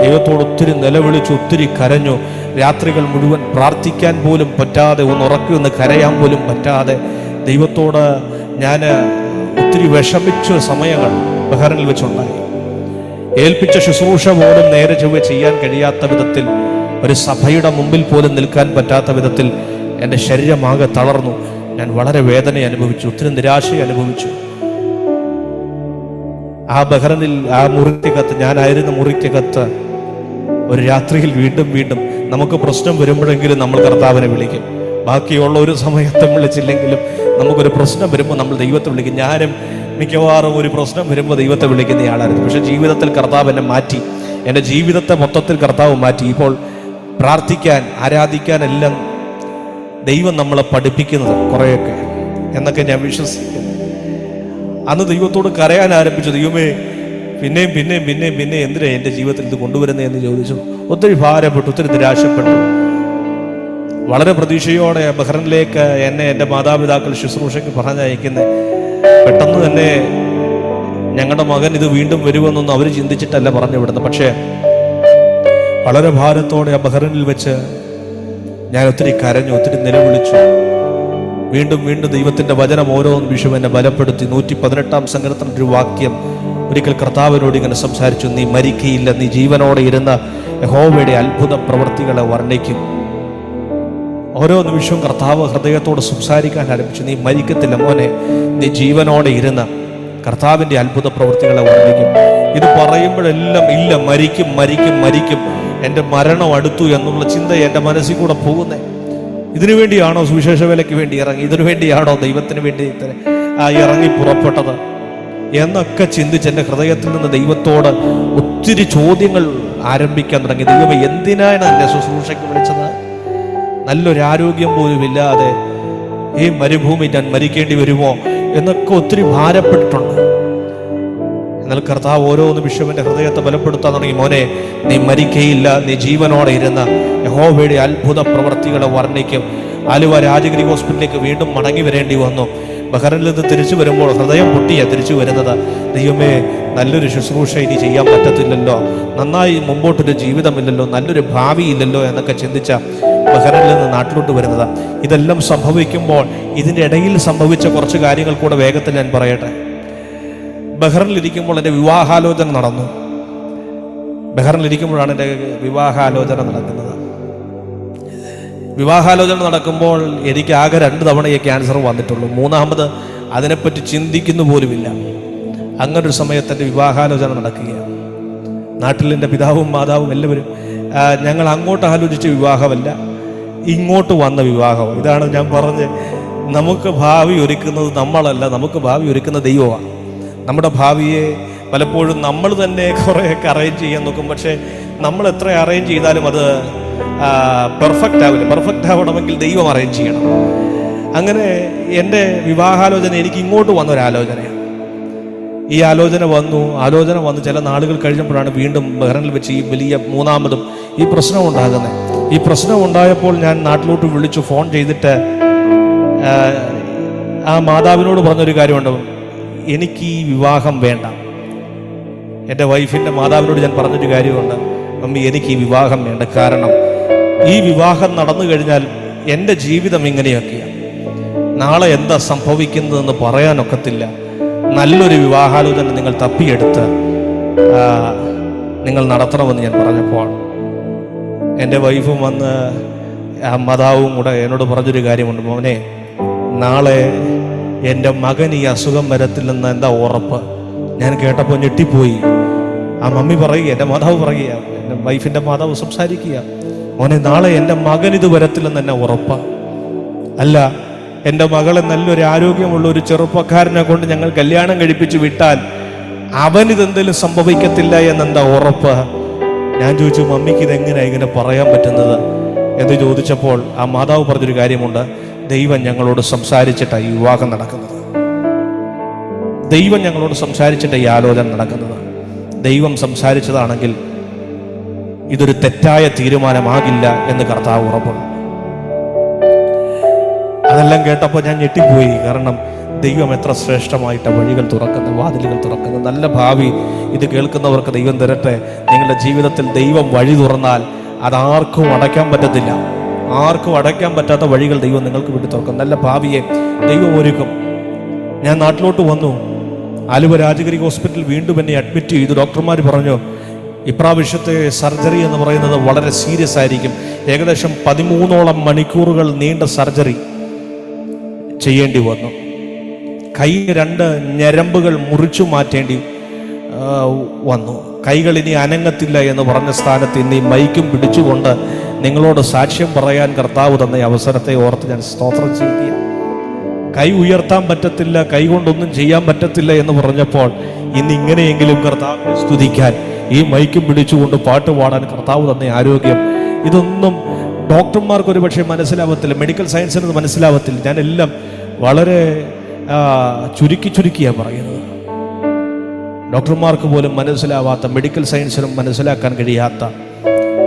ദൈവത്തോട് ഒത്തിരി നിലവിളിച്ചു, ഒത്തിരി കരഞ്ഞു. രാത്രികൾ മുഴുവൻ പ്രാർത്ഥിക്കാൻ പോലും പറ്റാതെ, ഒന്ന് ഉറക്കി ഒന്ന് കരയാൻ പോലും പറ്റാതെ ദൈവത്തോട് ഞാൻ ഒത്തിരി വിഷമിച്ച സമയങ്ങൾ ബഹ്റൈനിൽ വെച്ചുണ്ടായി. ഏൽപ്പിച്ച ശുശ്രൂഷ പോലും നേരെ ചൊവ്വെ ചെയ്യാൻ കഴിയാത്ത വിധത്തിൽ, ഒരു സഭയുടെ മുമ്പിൽ പോലും നിൽക്കാൻ പറ്റാത്ത വിധത്തിൽ എൻ്റെ ശരീരമാകെ തളർന്നു. ഞാൻ വളരെ വേദന അനുഭവിച്ചു, ഒത്തിരി നിരാശ അനുഭവിച്ചു. ആ ബഹ്റൈനിൽ ആ മുറിക്കകത്ത്, ഞാനായിരുന്ന മുറിക്കകത്ത് ഒരു രാത്രിയിൽ വീണ്ടും വീണ്ടും നമുക്ക് പ്രശ്നം വരുമ്പോഴെങ്കിലും നമ്മൾ കർത്താവിനെ വിളിക്കും. ബാക്കിയുള്ള ഒരു സമയത്തും വിളിച്ചില്ലെങ്കിലും നമുക്കൊരു പ്രശ്നം വരുമ്പോൾ നമ്മൾ ദൈവത്തെ വിളിക്കും. ഞാനും മിക്കവാറും ഒരു പ്രശ്നം വരുമ്പോൾ ദൈവത്തെ വിളിക്കുന്ന ആളായിരുന്നു. പക്ഷെ ജീവിതത്തിൽ കർത്താവ് എന്നെ മാറ്റി, എൻ്റെ ജീവിതത്തെ മൊത്തത്തിൽ കർത്താവ് മാറ്റി. ഇപ്പോൾ പ്രാർത്ഥിക്കാൻ, ആരാധിക്കാൻ എല്ലാം ദൈവം നമ്മളെ പഠിപ്പിക്കുന്നത് കുറേയൊക്കെ എന്നൊക്കെ ഞാൻ വിശ്വസിക്കുന്നു. അന്ന് ദൈവത്തോട് കരയാൻ ആരംഭിച്ചു. ദൈവമേ, പിന്നെയും പിന്നെയും പിന്നെയും പിന്നെയും എന്തിനാ എൻ്റെ ജീവിതത്തിൽ ഇത് കൊണ്ടുവരുന്നത് എന്ന് ചോദിച്ചു. ഒത്തിരി ഭാരപ്പെട്ടു, ഒത്തിരി നിരാശപ്പെട്ടു. വളരെ പ്രതീക്ഷയോടെ ബഹ്റൈനിലേക്ക് എന്നെ എൻ്റെ മാതാപിതാക്കൾ ശുശ്രൂഷയ്ക്ക് പറഞ്ഞയക്കുന്നത്. പെട്ടെന്ന് തന്നെ ഞങ്ങളുടെ മകൻ ഇത് വീണ്ടും വരുമെന്നൊന്നും അവർ ചിന്തിച്ചിട്ടല്ല പറഞ്ഞു വിടുന്നത്. പക്ഷേ വളരെ ഭാരത്തോടെ ആ ബഹ്റൈനിൽ വെച്ച് ഞാൻ ഒത്തിരി കരഞ്ഞു, ഒത്തിരി നിലവിളിച്ചു. വീണ്ടും വീണ്ടും ദൈവത്തിൻ്റെ വചനം ഓരോ നിമിഷവും എന്നെ ബലപ്പെടുത്തി. 118-ാം സങ്കീർത്തനത്തിൻ്റെ ഒരു വാക്യം ഒരിക്കൽ കർത്താവിനോട് ഇങ്ങനെ സംസാരിച്ചു: നീ മരിക്കയില്ല, നീ ജീവനോടെ ഇരുന്ന യഹോവയുടെ അത്ഭുത പ്രവൃത്തികളെ വർണ്ണിക്കും. ഓരോ നിമിഷവും കർത്താവ് ഹൃദയത്തോട് സംസാരിക്കാൻ ആരംഭിച്ചു. നീ മരിക്കത്തില്ല മോനെ, നീ ജീവനോടെ ഇരുന്ന കർത്താവിൻ്റെ അത്ഭുത പ്രവൃത്തികളെ വർണ്ണിക്കും. ഇത് പറയുമ്പോഴെല്ലാം ഇല്ല, മരിക്കും മരിക്കും മരിക്കും, എൻ്റെ മരണം അടുത്തു എന്നുള്ള ചിന്ത എൻ്റെ മനസ്സിൽ കൂടെ പോകുന്നേ. ഇതിനു വേണ്ടിയാണോ സുവിശേഷ വേലയ്ക്ക് വേണ്ടി ഇറങ്ങി? ഇതിനു വേണ്ടിയാണോ ദൈവത്തിന് വേണ്ടി ഇറങ്ങി പുറപ്പെട്ടത് എന്നൊക്കെ ചിന്തിച്ച് എൻ്റെ ഹൃദയത്തിൽ നിന്ന് ദൈവത്തോട് ഒത്തിരി ചോദ്യങ്ങൾ ആരംഭിക്കാൻ തുടങ്ങി. ദൈവമേ, എന്തിനാണ് എന്നെ ശുശ്രൂഷയ്ക്ക് വിളിച്ചത്? നല്ലൊരു ആരോഗ്യം പോലും ഇല്ലാതെ ഈ മരുഭൂമി ഞാൻ മരിക്കേണ്ടി വരുമോ എന്നൊക്കെ ഒത്തിരി ഭാരപ്പെട്ടിട്ടുണ്ട്. എന്നാൽ കർത്താവ് ഓരോ നിമിഷവും എൻ്റെ ഹൃദയത്തെ ബലപ്പെടുത്താൻ തുടങ്ങി. മോനെ, നീ മരിക്കയില്ല, നീ ജീവനോടെ ഇരുന്ന യഹോവയുടെ അത്ഭുത പ്രവർത്തികളെ വർണ്ണിക്കും. ആലുവ രാജഗിരി ഹോസ്പിറ്റലിലേക്ക് വീണ്ടും മടങ്ങി വരേണ്ടി വന്നു. ബഹ്റൈനിൽ നിന്ന് തിരിച്ചു വരുമ്പോൾ ഹൃദയം പൊട്ടിയാണ് തിരിച്ചു വരുന്നത്. ദൈവമേ, നല്ലൊരു ശുശ്രൂഷ ഇനി ചെയ്യാൻ പറ്റത്തില്ലല്ലോ, നന്നായി മുമ്പോട്ടൊരു ജീവിതമില്ലല്ലോ, നല്ലൊരു ഭാവി ഇല്ലല്ലോ എന്നൊക്കെ ചിന്തിച്ച ബഹ്റൈനിൽ നിന്ന് നാട്ടിലോട്ട് വരുന്നത്. ഇതെല്ലാം സംഭവിക്കുമ്പോൾ ഇതിൻ്റെ ഇടയിൽ സംഭവിച്ച കുറച്ച് കാര്യങ്ങൾ കൂടെ വേഗത്തിൽ ഞാൻ പറയട്ടെ. ബഹ്റൈനിലിരിക്കുമ്പോൾ എൻ്റെ വിവാഹാലോചന നടന്നു. ബഹ്റൈനിലിരിക്കുമ്പോഴാണ് എൻ്റെ വിവാഹാലോചന നടക്കുന്നത്. വിവാഹാലോചന നടക്കുമ്പോൾ എനിക്ക് ആകെ 2 തവണയേ ക്യാൻസർ വന്നിട്ടുള്ളൂ. മൂന്നാമത് അതിനെപ്പറ്റി ചിന്തിക്കുന്നു പോലുമില്ല. അങ്ങനൊരു സമയത്ത് എൻ്റെ വിവാഹാലോചന നടക്കുകയാണ്. നാട്ടിൽ എൻ്റെ പിതാവും മാതാവും എല്ലാവരും, ഞങ്ങൾ അങ്ങോട്ട് ആലോചിച്ച വിവാഹമല്ല, ഇങ്ങോട്ട് വന്ന വിവാഹം. ഇതാണ് ഞാൻ പറഞ്ഞ്, നമുക്ക് ഭാവി ഒരുക്കുന്നത് നമ്മളല്ല, നമുക്ക് ഭാവി ഒരുക്കുന്ന ദൈവമാണ്. നമ്മുടെ ഭാവിയെ പലപ്പോഴും നമ്മൾ തന്നെ കുറേയൊക്കെ അറേഞ്ച് ചെയ്യാൻ നോക്കും. പക്ഷേ നമ്മൾ എത്ര അറേഞ്ച് ചെയ്താലും അത് പെർഫെക്റ്റ് ആവില്ല. പെർഫെക്റ്റ് ആവണമെങ്കിൽ ദൈവം അറേഞ്ച് ചെയ്യണം. അങ്ങനെ എൻ്റെ വിവാഹാലോചന എനിക്ക് ഇങ്ങോട്ട് വന്നൊരാലോചനയാണ്. ഈ ആലോചന വന്ന് ചില നാളുകൾ കഴിഞ്ഞപ്പോഴാണ് വീണ്ടും ബഹ്റൈനിൽ വെച്ച് ഈ വലിയ മൂന്നാമതും ഈ പ്രശ്നം ഉണ്ടാകുന്നത്. ഈ പ്രശ്നം ഉണ്ടായപ്പോൾ ഞാൻ നാട്ടിലോട്ട് വിളിച്ചു ഫോൺ ചെയ്തിട്ട് ആ മാതാവിനോട് പറഞ്ഞൊരു കാര്യമുണ്ട്, എനിക്ക് ഈ വിവാഹം വേണ്ട. എൻ്റെ വൈഫിൻ്റെ മാതാവിനോട് ഞാൻ പറഞ്ഞൊരു കാര്യമുണ്ട്, മമ്മി എനിക്ക് ഈ വിവാഹം വേണ്ട. കാരണം ഈ വിവാഹം നടന്നു കഴിഞ്ഞാൽ എൻ്റെ ജീവിതം ഇങ്ങനെയൊക്കെയാണ്. നാളെ എന്താ സംഭവിക്കുന്നതെന്ന് പറയാനൊക്കത്തില്ല. നല്ലൊരു വിവാഹാലോചന നിങ്ങൾ തപ്പിയെടുത്ത് നിങ്ങൾ നടത്തണമെന്ന് ഞാൻ പറഞ്ഞപ്പോൾ എൻ്റെ വൈഫും വന്ന് മാതാവും കൂടെ എന്നോട് പറഞ്ഞൊരു കാര്യമുണ്ട്, മോനെ നാളെ എൻ്റെ മകൻ ഈ അസുഖം വരത്തില്ലെന്ന് എന്താ ഉറപ്പ്? ഞാൻ കേട്ടപ്പോൾ ഞെട്ടിപ്പോയി. ആ മമ്മി പറയുക, എൻ്റെ മാതാവ് പറയുക, എൻ്റെ വൈഫിൻ്റെ മാതാവ് സംസാരിക്കുക, മോനെ നാളെ എൻ്റെ മകൻ ഇത് വരത്തില്ലെന്ന് എന്നെ ഉറപ്പ്. അല്ല, എൻ്റെ മകളെ നല്ലൊരു ആരോഗ്യമുള്ള ഒരു ചെറുപ്പക്കാരനെ കൊണ്ട് ഞങ്ങൾ കല്യാണം കഴിപ്പിച്ച് വിട്ടാൽ അവനിതെന്തെങ്കിലും സംഭവിക്കത്തില്ല എന്നെന്താ ഉറപ്പ്? ഞാൻ ചോദിച്ചു, മമ്മിക്ക് ഇതെങ്ങനെയാണ് ഇങ്ങനെ പറയാൻ പറ്റുന്നത് എന്ന് ചോദിച്ചപ്പോൾ ആ മാതാവ് പറഞ്ഞൊരു കാര്യമുണ്ട്, ദൈവം ഞങ്ങളോട് സംസാരിച്ചിട്ടാണ് ഈ വിവാഹം നടക്കുന്നത്. ദൈവം ഞങ്ങളോട് സംസാരിച്ചിട്ടാണ് ഈ ആലോചന നടക്കുന്നത്. ദൈവം സംസാരിച്ചതാണെങ്കിൽ ഇതൊരു തെറ്റായ തീരുമാനമാകില്ല എന്ന് കർത്താവ് ഉറപ്പുണ്ട്. അതെല്ലാം കേട്ടപ്പോൾ ഞാൻ ഞെട്ടിപ്പോയി. കാരണം ദൈവം എത്ര ശ്രേഷ്ഠമായിട്ട് വഴികൾ തുറക്കുന്നത്, വാതിലുകൾ തുറക്കുന്നത്. നല്ല ഭാവി ഇത് കേൾക്കുന്നവർക്ക് ദൈവം തരട്ടെ. നിങ്ങളുടെ ജീവിതത്തിൽ ദൈവം വഴി തുറന്നാൽ അതാർക്കും അടയ്ക്കാൻ പറ്റത്തില്ല. ആർക്കും അടയ്ക്കാൻ പറ്റാത്ത വഴികൾ ദൈവം നിങ്ങൾക്ക് വേണ്ടി തുറക്കും. നല്ല ഭാവിയെ ദൈവം ഒരുക്കും. ഞാൻ നാട്ടിലോട്ട് വന്നു. ആലുവ രാജഗിരി ഹോസ്പിറ്റൽ വീണ്ടും എന്നെ അഡ്മിറ്റ് ചെയ്തു. ഡോക്ടർമാർ പറഞ്ഞു, ഇപ്രാവശ്യത്തെ സർജറി എന്ന് പറയുന്നത് വളരെ സീരിയസ് ആയിരിക്കും. ഏകദേശം 13ഓളം മണിക്കൂറുകൾ നീണ്ട സർജറി ചെയ്യേണ്ടി വന്നു. കൈ 2 ഞരമ്പുകൾ മുറിച്ചു മാറ്റേണ്ടി വന്നു. കൈകൾ ഇനി അനങ്ങത്തില്ല എന്ന് പറഞ്ഞ സ്ഥാനത്ത് ഇന്ന് ഈ മൈക്കും പിടിച്ചുകൊണ്ട് നിങ്ങളോട് സാക്ഷ്യം പറയാൻ കർത്താവ് തന്ന അവസരത്തെ ഓർത്ത് ഞാൻ സ്തോത്രം ചെയ്യുക. കൈ ഉയർത്താൻ പറ്റത്തില്ല, കൈ കൊണ്ടൊന്നും ചെയ്യാൻ പറ്റത്തില്ല എന്ന് പറഞ്ഞപ്പോൾ ഇന്ന് ഇങ്ങനെയെങ്കിലും കർത്താവിനെ സ്തുതിക്കാൻ, ഈ മൈക്കും പിടിച്ചുകൊണ്ട് പാട്ട് പാടാൻ കർത്താവ് തന്ന ആരോഗ്യം, ഇതൊന്നും ഡോക്ടർമാർക്ക് ഒരു പക്ഷേ മനസ്സിലാവത്തില്ല, മെഡിക്കൽ സയൻസിന് മനസ്സിലാവത്തില്ല. ഞാനെല്ലാം വളരെ ചുരുക്കിയാണ് പറയുന്നത്. ഡോക്ടർമാർക്ക് പോലും മനസ്സിലാവാത്ത, മെഡിക്കൽ സയൻസിനും മനസ്സിലാക്കാൻ കഴിയാത്ത,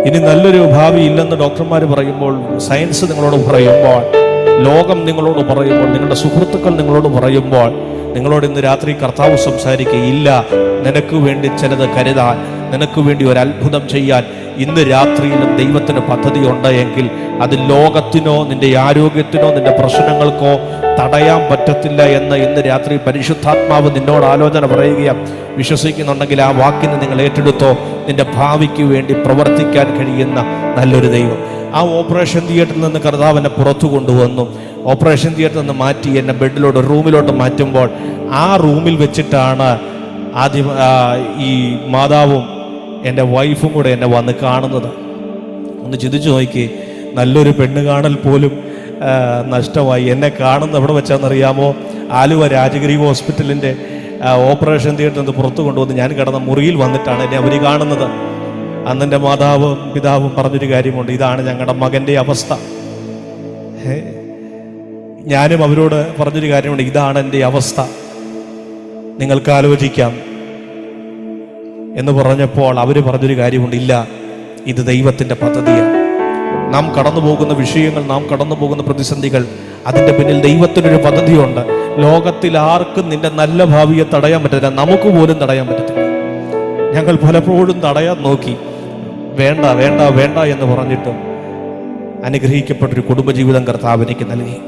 ഇനി നല്ലൊരു ഭാവി ഇല്ലെന്ന് ഡോക്ടർമാർ പറയുമ്പോൾ, സയൻസ് നിങ്ങളോട് പറയുമ്പോൾ, ലോകം നിങ്ങളോട് പറയുമ്പോൾ, നിങ്ങളുടെ സുഹൃത്തുക്കൾ നിങ്ങളോട് പറയുമ്പോൾ, നിങ്ങളോട് ഇന്ന് രാത്രി കർത്താവ് സംസാരിക്കുകയില്ല. നിനക്ക് വേണ്ടി ചിലത് കരുതാൻ, നിനക്ക് വേണ്ടി ഒരു അത്ഭുതം ചെയ്യാൻ ഇന്ന് രാത്രിയിലും ദൈവത്തിന് പദ്ധതി ഉണ്ട് എങ്കിൽ അത് ലോകത്തിനോ നിന്റെ ആരോഗ്യത്തിനോ നിന്റെ പ്രശ്നങ്ങൾക്കോ തടയാൻ പറ്റത്തില്ല എന്ന് ഇന്ന് രാത്രി പരിശുദ്ധാത്മാവ് നിന്നോട് ആലോചന പറയുകയാണ്. വിശ്വസിക്കുന്നുണ്ടെങ്കിൽ ആ വാക്കിന് നിങ്ങൾ ഏറ്റെടുത്തോ. നിന്റെ ഭാവിക്ക് വേണ്ടി പ്രവർത്തിക്കാൻ കഴിയുന്ന നല്ലൊരു ദൈവം. ആ ഓപ്പറേഷൻ തിയേറ്ററിൽ നിന്ന് കർത്താവ് എന്നെ പുറത്തു കൊണ്ടുവന്നു. ഓപ്പറേഷൻ തിയേറ്ററിൽ നിന്ന് മാറ്റി എന്നെ ബെഡിലോട്ട്, റൂമിലോട്ട് മാറ്റുമ്പോൾ ആ റൂമിൽ വെച്ചിട്ടാണ് ആദ്യം ഈ മാതാവും എൻ്റെ വൈഫും കൂടെ എന്നെ വന്ന് കാണുന്നത്. ഒന്ന് ചിന്തിച്ചു നോക്കി, നല്ലൊരു പെണ്ണ് കാണൽ പോലും നഷ്ടമായി. എന്നെ കാണുന്നത് എവിടെ വെച്ചാണെന്നറിയാമോ? ആലുവ രാജഗിരി ഹോസ്പിറ്റലിൻ്റെ ഓപ്പറേഷൻ തിയേറ്ററിൽ നിന്ന് പുറത്തു കൊണ്ടുവന്ന് ഞാൻ കിടന്ന മുറിയിൽ വന്നിട്ടാണ് എന്നെ അവർ കാണുന്നത്. അന്ന് എൻ്റെ മാതാവും പിതാവും പറഞ്ഞൊരു കാര്യമുണ്ട്, ഇതാണ് ഞങ്ങളുടെ മകൻ്റെ അവസ്ഥ. ഞാനും അവരോട് പറഞ്ഞൊരു കാര്യമുണ്ട്, ഇതാണ് എൻ്റെ അവസ്ഥ, നിങ്ങൾക്ക് ആലോചിക്കാം എന്ന് പറഞ്ഞപ്പോൾ അവർ പറഞ്ഞൊരു കാര്യമുണ്ട്, ഇല്ല, ഇത് ദൈവത്തിൻ്റെ പദ്ധതിയാണ്. നാം കടന്നു പോകുന്ന വിഷയങ്ങൾ, നാം കടന്നു പോകുന്ന പ്രതിസന്ധികൾ, അതിൻ്റെ പിന്നിൽ ദൈവത്തിനൊരു പദ്ധതിയുണ്ട്. ലോകത്തിൽ ആർക്കും നിന്റെ നല്ല ഭാവിയെ തടയാൻ പറ്റില്ല, നമുക്ക് പോലും തടയാൻ പറ്റത്തില്ല. ഞങ്ങൾ പലപ്പോഴും തടയാൻ നോക്കി, വേണ്ട വേണ്ട വേണ്ട എന്ന് പറഞ്ഞിട്ടും അനുഗ്രഹിക്കപ്പെട്ടൊരു കുടുംബജീവിതം കർത്താവ് എനിക്ക് നൽകി.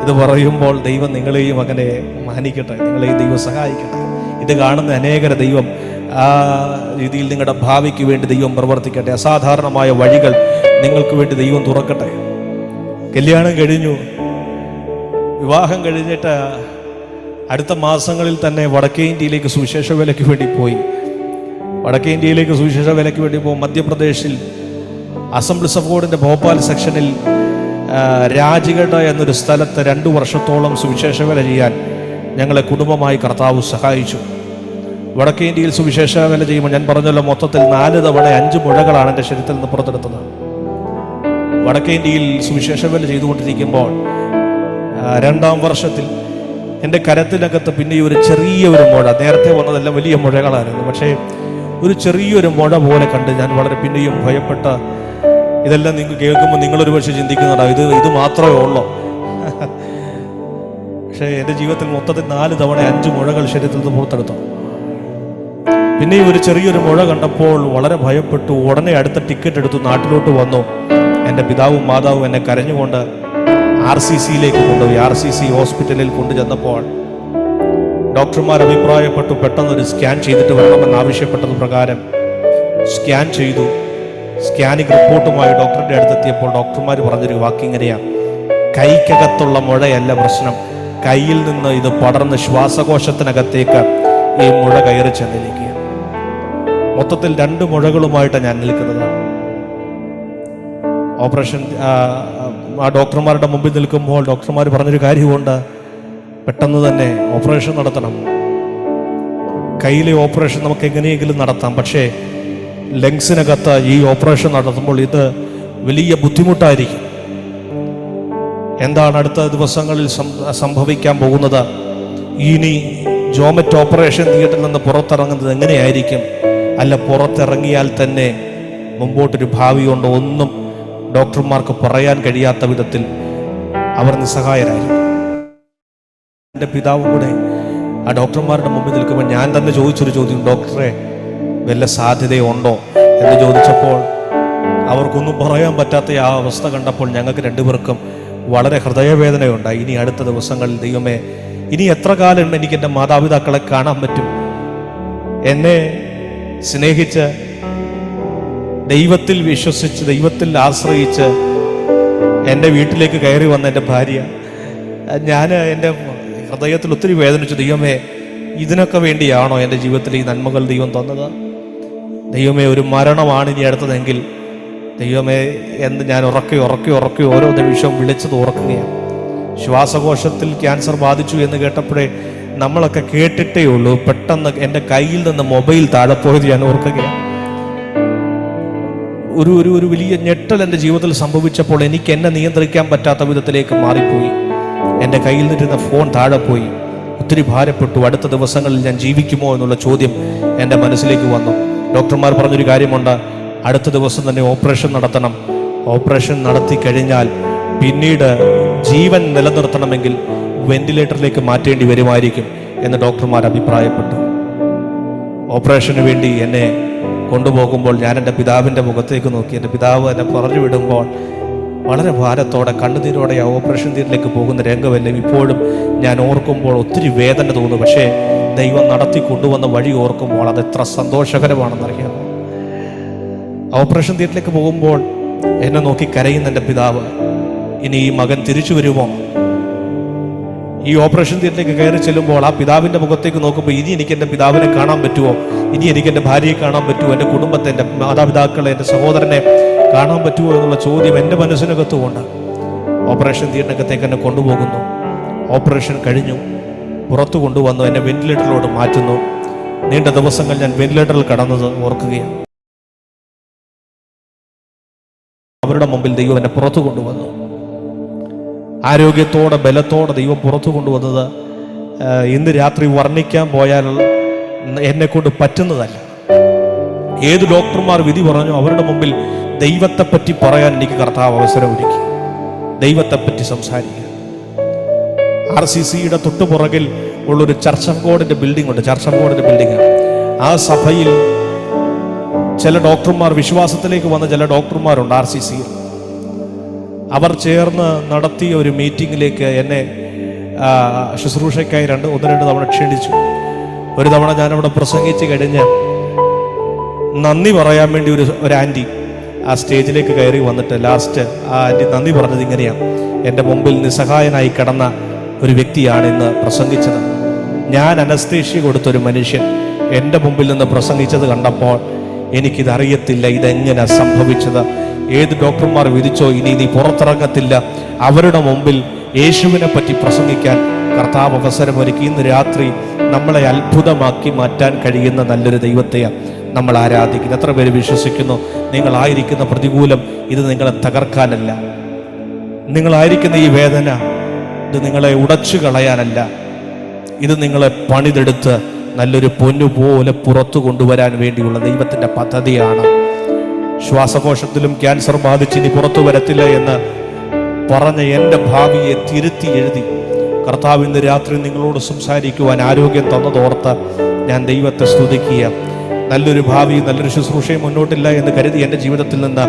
ഇത് പറയുമ്പോൾ ദൈവം നിങ്ങളെയും അങ്ങനെ മാനിക്കട്ടെ, നിങ്ങളെയും ദൈവം സഹായിക്കട്ടെ. ഇത് കാണുന്ന അനേകരെ ദൈവം ആ രീതിയിൽ നിങ്ങളുടെ ഭാവിക്ക് വേണ്ടി ദൈവം പ്രവർത്തിക്കട്ടെ. അസാധാരണമായ വഴികൾ നിങ്ങൾക്ക് വേണ്ടി ദൈവം തുറക്കട്ടെ. കല്യാണം കഴിഞ്ഞു, വിവാഹം കഴിഞ്ഞിട്ട് അടുത്ത മാസങ്ങളിൽ തന്നെ വടക്കേ ഇന്ത്യയിലേക്ക് സുവിശേഷ വേലയ്ക്ക് വേണ്ടി പോയി. വടക്കേ ഇന്ത്യയിലേക്ക് സുവിശേഷ വേലയ്ക്ക് വേണ്ടി പോകും. മധ്യപ്രദേശിൽ അസംബ്ലീസ് ഓഫ് ഗോഡിൻ്റെ ഭോപ്പാൽ സെക്ഷനിൽ രാജ്ഗഡ് എന്നൊരു സ്ഥലത്ത് 2 വർഷത്തോളം സുവിശേഷ വേല ചെയ്യാൻ ഞങ്ങളെ കുടുംബമായി കർത്താവ് സഹായിച്ചു. വടക്കേ ഇന്ത്യയിൽ സുവിശേഷ വേല ചെയ്യുമ്പോൾ ഞാൻ പറഞ്ഞല്ലോ, മൊത്തത്തിൽ 4 തവണ 5 മുഴകളാണ് എൻ്റെ ശരീരത്തിൽ നിന്ന് പുറത്തെടുത്തത്. വടക്കേ ഇന്ത്യയിൽ സുവിശേഷ വേല ചെയ്തുകൊണ്ടിരിക്കുമ്പോൾ 2ാം വർഷത്തിൽ എൻ്റെ കരത്തിനകത്ത് പിന്നെ ഒരു ചെറിയൊരു മുഴ, നേരത്തെ വന്നതെല്ലാം വലിയ മുഴകളായിരുന്നു, പക്ഷേ ഒരു ചെറിയൊരു മുഴ പോലെ കണ്ട് ഞാൻ വളരെ പിന്നെയും ഭയപ്പെട്ട. ഇതെല്ലാം നിങ്ങൾ കേൾക്കുമ്പോൾ നിങ്ങളൊരു പക്ഷേ ചിന്തിക്കുന്നതാ, ഇത് മാത്രമേ ഉള്ളൂ. പക്ഷേ എൻ്റെ ജീവിതത്തിൽ മൊത്തത്തിൽ 4 തവണ 5 മുഴകൾ ശരീരത്തിൽ നിന്ന് പുറത്തെടുത്തു. പിന്നെയും ഒരു ചെറിയൊരു മുഴ കണ്ടപ്പോൾ വളരെ ഭയപ്പെട്ടു. ഉടനെ അടുത്ത ടിക്കറ്റ് എടുത്തു നാട്ടിലോട്ട് വന്നു. എൻ്റെ പിതാവും മാതാവും എന്നെ കരഞ്ഞുകൊണ്ട് RCCയിലേക്ക് കൊണ്ടുപോയി. RCC ഹോസ്പിറ്റലിൽ കൊണ്ടു ചെന്നപ്പോൾ ഡോക്ടർമാർ അഭിപ്രായപ്പെട്ടു പെട്ടെന്നൊരു സ്കാൻ ചെയ്തിട്ട് വരണമെന്ന് ആവശ്യപ്പെട്ടത് പ്രകാരം സ്കാൻ ചെയ്തു. സ്കാനിങ് റിപ്പോർട്ടുമായി ഡോക്ടറുടെ അടുത്തെത്തിയപ്പോൾ ഡോക്ടർമാർ പറഞ്ഞൊരു വാക്കിങ്ങനെയാണ്, കൈക്കകത്തുള്ള മുഴയല്ല പ്രശ്നം, കയ്യിൽ നിന്ന് ഇത് പടർന്ന് ശ്വാസകോശത്തിനകത്തേക്ക് ഈ മുഴ കയറി ചെന്നിരിക്കുക. മൊത്തത്തിൽ 2 മുഴകളുമായിട്ടാണ് ഞാൻ നിൽക്കുന്നത്. ഓപ്പറേഷൻ ആ ഡോക്ടർമാരുടെ മുമ്പിൽ നിൽക്കുമ്പോൾ ഡോക്ടർമാർ പറഞ്ഞൊരു കാര്യമുണ്ട്, പെട്ടെന്ന് തന്നെ ഓപ്പറേഷൻ നടത്തണം. കയ്യിലെ ഓപ്പറേഷൻ നമുക്ക് എങ്ങനെയെങ്കിലും നടത്താം, പക്ഷേ ലങ്സിനകത്ത് ഈ ഓപ്പറേഷൻ നടത്തുമ്പോൾ ഇത് വലിയ ബുദ്ധിമുട്ടായിരിക്കും. എന്താണ് അടുത്ത ദിവസങ്ങളിൽ സംഭവിക്കാൻ പോകുന്നത്? ഇനി ജോമറ്റ് ഓപ്പറേഷൻ തിയേറ്ററിൽ നിന്ന് പുറത്തിറങ്ങുന്നത് എങ്ങനെയായിരിക്കും? അല്ല, പുറത്തിറങ്ങിയാൽ തന്നെ മുമ്പോട്ടൊരു ഭാവിയുണ്ടോ? ഒന്നും ഡോക്ടർമാർക്ക് പറയാൻ കഴിയാത്ത വിധത്തിൽ അവർ നിസ്സഹായരായിരുന്നു. എൻ്റെ പിതാവും കൂടെ ആ ഡോക്ടർമാരുടെ മുമ്പിൽ നിൽക്കുമ്പോൾ ഞാൻ തന്നെ ചോദിച്ചൊരു ചോദ്യം, ഡോക്ടറെ വല്ല സാധ്യതയുണ്ടോ എന്ന് ചോദിച്ചപ്പോൾ അവർക്കൊന്നും പറയാൻ പറ്റാത്ത ആ അവസ്ഥ കണ്ടപ്പോൾ ഞങ്ങൾക്ക് 2 പേർക്കും വളരെ ഹൃദയവേദനയുണ്ടായി. ഇനി അടുത്ത ദിവസങ്ങളിൽ ദൈവമേ, ഇനി എത്ര കാലം എനിക്ക് എൻ്റെ മാതാപിതാക്കളെ കാണാൻ പറ്റും? എന്നെ സ്നേഹിച്ച്, ദൈവത്തിൽ വിശ്വസിച്ച്, ദൈവത്തിൽ ആശ്രയിച്ച് എൻ്റെ വീട്ടിലേക്ക് കയറി വന്ന എൻ്റെ ഭാര്യ, ഞാൻ എൻ്റെ ഹൃദയത്തിൽ ഒത്തിരി വേദനിച്ചു. ദൈവമേ, ഇതിനൊക്കെ വേണ്ടിയാണോ എൻ്റെ ജീവിതത്തിൽ ഈ നന്മകൾ ദൈവം തന്നത്? ദൈവമേ, ഒരു മരണമാണ് ഇനി അടുത്തതെങ്കിൽ ദൈവമേ എന്ന് ഞാൻ ഉറക്കി ഓരോ നിമിഷവും വിളിച്ചത് ഓർക്കുകയാണ്. ശ്വാസകോശത്തിൽ ക്യാൻസർ ബാധിച്ചു എന്ന് കേട്ടപ്പോഴേ നമ്മളൊക്കെ കേട്ടിട്ടേ ഉള്ളൂ, പെട്ടെന്ന് എൻ്റെ കയ്യിൽ നിന്ന് മൊബൈൽ താഴെ പോയത് ഞാൻ ഓർക്കുകയാണ്. ഒരു വലിയ ഞെട്ടൽ എൻ്റെ ജീവിതത്തിൽ സംഭവിച്ചപ്പോൾ എനിക്ക് എന്നെ നിയന്ത്രിക്കാൻ പറ്റാത്ത വിധത്തിലേക്ക് മാറിപ്പോയി. എൻ്റെ കയ്യിൽ നിന്നിരുന്ന ഫോൺ താഴെ പോയി. ഒത്തിരി ഭാരപ്പെട്ടു. അടുത്ത ദിവസങ്ങളിൽ ഞാൻ ജീവിക്കുമോ എന്നുള്ള ചോദ്യം എൻ്റെ മനസ്സിലേക്ക് വന്നു. ഡോക്ടർമാർ പറഞ്ഞൊരു കാര്യമുണ്ട്, അടുത്ത ദിവസം തന്നെ ഓപ്പറേഷൻ നടത്തണം. ഓപ്പറേഷൻ നടത്തി കഴിഞ്ഞാൽ പിന്നീട് ജീവൻ നിലനിർത്തണമെങ്കിൽ വെന്റിലേറ്ററിലേക്ക് മാറ്റേണ്ടി വരുമായിരിക്കും എന്ന് ഡോക്ടർമാർ അഭിപ്രായപ്പെട്ടു. ഓപ്പറേഷന് വേണ്ടി എന്നെ കൊണ്ടുപോകുമ്പോൾ ഞാൻ എൻ്റെ പിതാവിൻ്റെ മുഖത്തേക്ക് നോക്കി. എൻ്റെ പിതാവ് എന്നെ പറഞ്ഞു വിടുമ്പോൾ വളരെ ഭാരത്തോടെ കണ്ണുനീരോടെ ആ ഓപ്പറേഷൻ തിയേറ്ററിലേക്ക് പോകുന്ന രംഗമെല്ലാം ഇപ്പോഴും ഞാൻ ഓർക്കുമ്പോൾ ഒത്തിരി വേദന തോന്നുന്നു. പക്ഷേ ദൈവം നടത്തി കൊണ്ടുവന്ന വഴി ഓർക്കുമ്പോൾ അത് എത്ര സന്തോഷകരമാണെന്നറിയാം. ഓപ്പറേഷൻ തിയേറ്ററിലേക്ക് പോകുമ്പോൾ എന്നെ നോക്കി കരയുന്ന എൻ്റെ പിതാവ്, ഇനി ഈ മകൻ തിരിച്ചു വരുമോ? ഈ ഓപ്പറേഷൻ തിയേറ്ററിലേക്ക് കയറി ചെല്ലുമ്പോൾ ആ പിതാവിൻ്റെ മുഖത്തേക്ക് നോക്കുമ്പോൾ ഇനി എനിക്ക് എൻ്റെ പിതാവിനെ കാണാൻ പറ്റുമോ? ഇനി എനിക്ക് എൻ്റെ ഭാര്യയെ കാണാൻ പറ്റുമോ? എൻ്റെ കുടുംബത്തെ, എൻ്റെ മാതാപിതാക്കളെ, എൻ്റെ സഹോദരനെ കാണാൻ പറ്റുമോ എന്നുള്ള ചോദ്യം എൻ്റെ മനസ്സിനകത്തുകൊണ്ട് ഓപ്പറേഷൻ തിയേറ്ററിനകത്തേക്ക് എന്നെ കൊണ്ടുപോകുന്നു. ഓപ്പറേഷൻ കഴിഞ്ഞു, പുറത്തു കൊണ്ടുവന്നു, എന്നെ വെന്റിലേറ്ററിലോട്ട് മാറ്റുന്നു. നീണ്ട ദിവസങ്ങൾ ഞാൻ വെന്റിലേറ്ററിൽ കടന്നത് ഓർക്കുകയാണ്. അവരുടെ മുമ്പിൽ ദൈവം എന്നെ പുറത്തു കൊണ്ടുവന്നു. ആരോഗ്യത്തോടെ, ബലത്തോടെ ദൈവം പുറത്തു കൊണ്ടുവന്നത് ഇന്ന് രാത്രി വർണ്ണിക്കാൻ പോയാൽ എന്നെ കൊണ്ട് പറ്റുന്നതല്ല. ഏത് ഡോക്ടർമാർ വിധി പറഞ്ഞു അവരുടെ മുമ്പിൽ ദൈവത്തെപ്പറ്റി പറയാൻ എനിക്ക് കർത്താവ് അവസരം ഒരുക്കി. ദൈവത്തെപ്പറ്റി സംസാരിക്കുക. RCCയുടെ തൊട്ടുപുറകിൽ ഉള്ളൊരു ചർച്ച് ഓഫ് ഗോഡിന്റെ ബിൽഡിംഗ് ഉണ്ട്. ചർച്ച് ഓഫ് ഗോഡിന്റെ ബിൽഡിംഗ്. ആ സഭയിൽ ചില ഡോക്ടർമാർ, വിശ്വാസത്തിലേക്ക് വന്ന ചില ഡോക്ടർമാരുണ്ട് RCCയിൽ. അവർ ചേർന്ന് നടത്തിയ ഒരു മീറ്റിങ്ങിലേക്ക് എന്നെ ശുശ്രൂഷയ്ക്കായി 1-2 തവണ ക്ഷണിച്ചു. ഒരു തവണ ഞാനവിടെ പ്രസംഗിച്ച് കഴിഞ്ഞ് നന്ദി പറയാൻ വേണ്ടി ഒരു ആൻറ്റി ആ സ്റ്റേജിലേക്ക് കയറി വന്നിട്ട് ലാസ്റ്റ് ആ ആൻറ്റി നന്ദി പറഞ്ഞത് ഇങ്ങനെയാണ്: എൻ്റെ മുമ്പിൽ നിസ്സഹായനായി കിടന്ന ഒരു വ്യക്തിയാണ് ഇന്ന് പ്രസംഗിച്ചത്. ഞാൻ അനസ്തേഷ്യ കൊടുത്തൊരു മനുഷ്യൻ എൻ്റെ മുമ്പിൽ നിന്ന് പ്രസംഗിച്ചത് കണ്ടപ്പോൾ എനിക്കിതറിയത്തില്ല, ഇതെങ്ങനെ സംഭവിച്ചത്. ഏത് ഡോക്ടർമാർ വിധിച്ചോ ഇനി നീ പുറത്തിറങ്ങത്തില്ല, അവരുടെ മുമ്പിൽ യേശുവിനെ പറ്റി പ്രസംഗിക്കാൻ കർത്താവ് അവസരമൊരുക്കി. ഇന്ന് രാത്രി നമ്മളെ അത്ഭുതമാക്കി മാറ്റാൻ കഴിയുന്ന നല്ലൊരു ദൈവത്തെയാണ് നമ്മൾ ആരാധിക്കുന്നത്. എത്ര പേര് വിശ്വസിക്കുന്നു നിങ്ങളായിരിക്കുന്ന പ്രതികൂലം ഇത് നിങ്ങളെ തകർക്കാനല്ല, നിങ്ങളായിരിക്കുന്ന ഈ വേദന ഇത് നിങ്ങളെ ഉടച്ചു കളയാനല്ല, ഇത് നിങ്ങളെ പണിതെടുത്ത് നല്ലൊരു പൊന്നുപോലെ പുറത്തു കൊണ്ടുവരാൻ വേണ്ടിയുള്ള ദൈവത്തിൻ്റെ പദ്ധതിയാണ്. ശ്വാസകോശത്തിലും ക്യാൻസർ ബാധിച്ച് ഇനി പുറത്തു വരത്തില്ല എന്ന് പറഞ്ഞ എൻ്റെ ഭാവിയെ തിരുത്തി എഴുതി കർത്താവ് ഇന്ന് രാത്രി നിങ്ങളോട് സംസാരിക്കുവാൻ ആരോഗ്യം തന്നതോർത്ത് ഞാൻ ദൈവത്തെ സ്തുതിക്കുക. നല്ലൊരു ഭാവി, നല്ലൊരു ശുശ്രൂഷയും മുന്നോട്ടില്ല എന്ന് കരുതി എൻ്റെ ജീവിതത്തിൽ നിന്ന്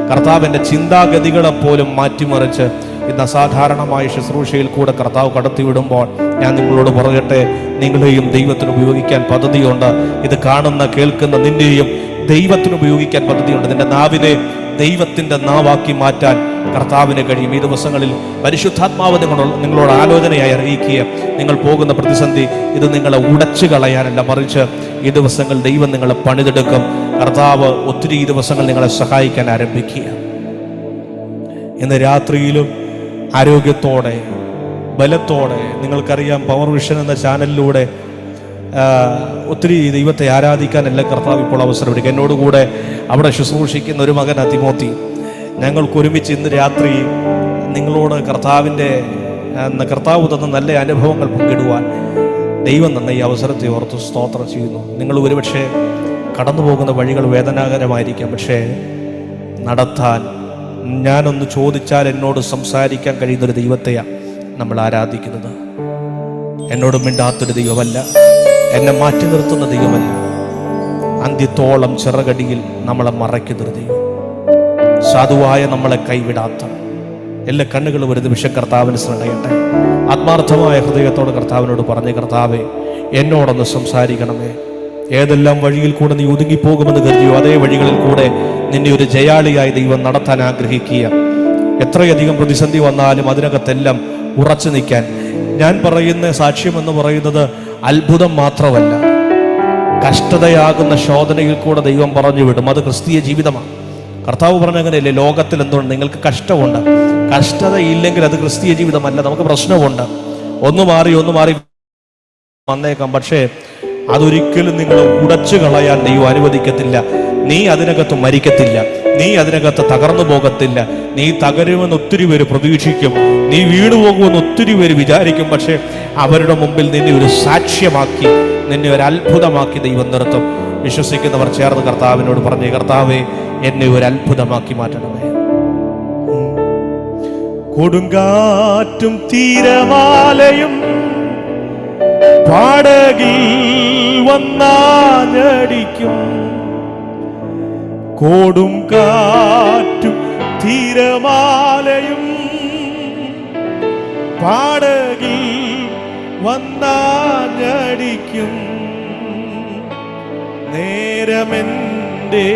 കർത്താവ് എൻ്റെ ചിന്താഗതികളെ പോലും മാറ്റിമറിച്ച് ഇന്ന് അസാധാരണമായ ശുശ്രൂഷയിൽ കൂടെ കർത്താവ് കടത്തിവിടുമ്പോൾ ഞാൻ നിങ്ങളോട് പറയട്ടെ, നിങ്ങളെയും ദൈവത്തിന് ഉപയോഗിക്കാൻ പദ്ധതിയുണ്ട്. ഇത് കാണുന്ന കേൾക്കുന്ന നിന്നെയും ദൈവത്തിന് ഉപയോഗിക്കാൻ പദ്ധതിയുണ്ട്. നിന്റെ നാവിനെ ദൈവത്തിൻ്റെ നാവാക്കി മാറ്റാൻ കർത്താവിന് കഴിയും. ഈ ദിവസങ്ങളിൽ പരിശുദ്ധാത്മാവ് നിങ്ങളോട് ആലോചനയായി അറിയിക്കുക. നിങ്ങൾ പോകുന്ന പ്രതിസന്ധി ഇത് നിങ്ങളെ ഉടച്ചു കളയാനല്ല, മറിച്ച് ഈ ദിവസങ്ങൾ ദൈവം നിങ്ങളെ പണിതെടുക്കും. കർത്താവ് ഒത്തിരി ഈ ദിവസങ്ങൾ നിങ്ങളെ സഹായിക്കാൻ ആരംഭിക്കുക. ഇന്ന് രാത്രിയിലും ആരോഗ്യത്തോടെ ബലത്തോടെ, നിങ്ങൾക്കറിയാം പവർ വിഷൻ എന്ന ചാനലിലൂടെ ഒത്തിരി ദൈവത്തെ ആരാധിക്കാനെല്ലാം കർത്താവ് ഇപ്പോൾ അവസരം എടുക്കുക. എന്നോടുകൂടെ അവിടെ ശുശ്രൂഷിക്കുന്ന ഒരു മകൻ തിമോത്തി, ഞങ്ങൾക്കൊരുമിച്ച് ഇന്ന് രാത്രി നിങ്ങളോട് കർത്താവ് തന്ന നല്ല അനുഭവങ്ങൾ പങ്കിടുവാൻ ദൈവം തന്ന ഈ അവസരത്തെ ഓർത്ത് സ്തോത്രം ചെയ്യുന്നു. നിങ്ങൾ ഒരുപക്ഷെ കടന്നു പോകുന്ന വഴികൾ വേദനാകരമായിരിക്കാം, പക്ഷേ നടത്താൻ ഞാനൊന്ന് ചോദിച്ചാൽ എന്നോട് സംസാരിക്കാൻ കഴിയുന്നൊരു ദൈവത്തെയാണ് നമ്മൾ ആരാധിക്കുന്നത്. എന്നോട് മിണ്ടാത്തൊരു ദൈവമല്ല, എന്നെ മാറ്റി നിർത്തുന്ന ദൈവമല്ല, അന്ത്യത്തോളം ചിറകടിയിൽ നമ്മളെ മറയ്ക്കുന്നൊരു ദൈവം, സാധുവായ നമ്മളെ കൈവിടാത്ത. എല്ലാ കണ്ണുകളും ഒരു നിമിഷം കർത്താവിന് ശ്രദ്ധയട്ടെ. ആത്മാർത്ഥമായ ഹൃദയത്തോടെ കർത്താവിനോട് പറഞ്ഞ്, കർത്താവേ എന്നോടൊന്ന് സംസാരിക്കണമേ. ഏതെല്ലാം വഴിയിൽ കൂടെ നീ ഒതുങ്ങിപ്പോകുമെന്ന് കരുതിയോ അതേ വഴികളിൽ കൂടെ നിന്നെ ഒരു ജയാളിയായി ദൈവം നടത്താൻ ആഗ്രഹിക്കുക. എത്രയധികം പ്രതിസന്ധി വന്നാലും അതിനകത്തെല്ലാം ഉറച്ചു നിൽക്കാൻ. ഞാൻ പറയുന്ന സാക്ഷ്യം എന്ന് പറയുന്നത് അത്ഭുതം മാത്രമല്ല, കഷ്ടതയാകുന്ന ശോധനയിൽ കൂടെ ദൈവം പറഞ്ഞു വിടും. അത് ക്രിസ്തീയ ജീവിതമാണ്. കർത്താവ് പറഞ്ഞങ്ങനെയല്ലേ, ലോകത്തിൽ എന്തുകൊണ്ട് നിങ്ങൾക്ക് കഷ്ടമുണ്ട്, കഷ്ടതയില്ലെങ്കിൽ അത് ക്രിസ്തീയ ജീവിതമല്ല. നമുക്ക് പ്രശ്നമുണ്ട്, ഒന്ന് മാറി വന്നേക്കാം, പക്ഷേ അതൊരിക്കലും നിങ്ങൾ ഉടച്ചു കളയാൻ ദൈവം അനുവദിക്കത്തില്ല. നീ അതിനകത്ത് മരിക്കത്തില്ല, നീ അതിനകത്ത് തകർന്നു പോകത്തില്ല. നീ തകരുമെന്ന് ഒത്തിരി പേര് പ്രതീക്ഷിക്കും, നീ വീണുപോകുമെന്ന് ഒത്തിരി പേര് വിചാരിക്കും, പക്ഷേ അവരുടെ മുമ്പിൽ നിന്നെ ഒരു സാക്ഷ്യമാക്കി, നിന്നെ ഒരു അത്ഭുതമാക്കി ദൈവം നിർത്തും. വിശ്വസിക്കുന്നവർ ചേർന്ന് കർത്താവിനോട് പറഞ്ഞേ, കർത്താവേ എന്നെ ഒരു അത്ഭുതമാക്കി മാറ്റണമേ. കൊടുങ്കാറ്റും തീരമാലയും പാടകിൽ വന്നാഞ്ഞടിക്കും, കോടും കാറ്റും തീരമാലയും പാടകിൽ വന്നാഞ്ഞടിക്കും, നേരമെൻ്റെ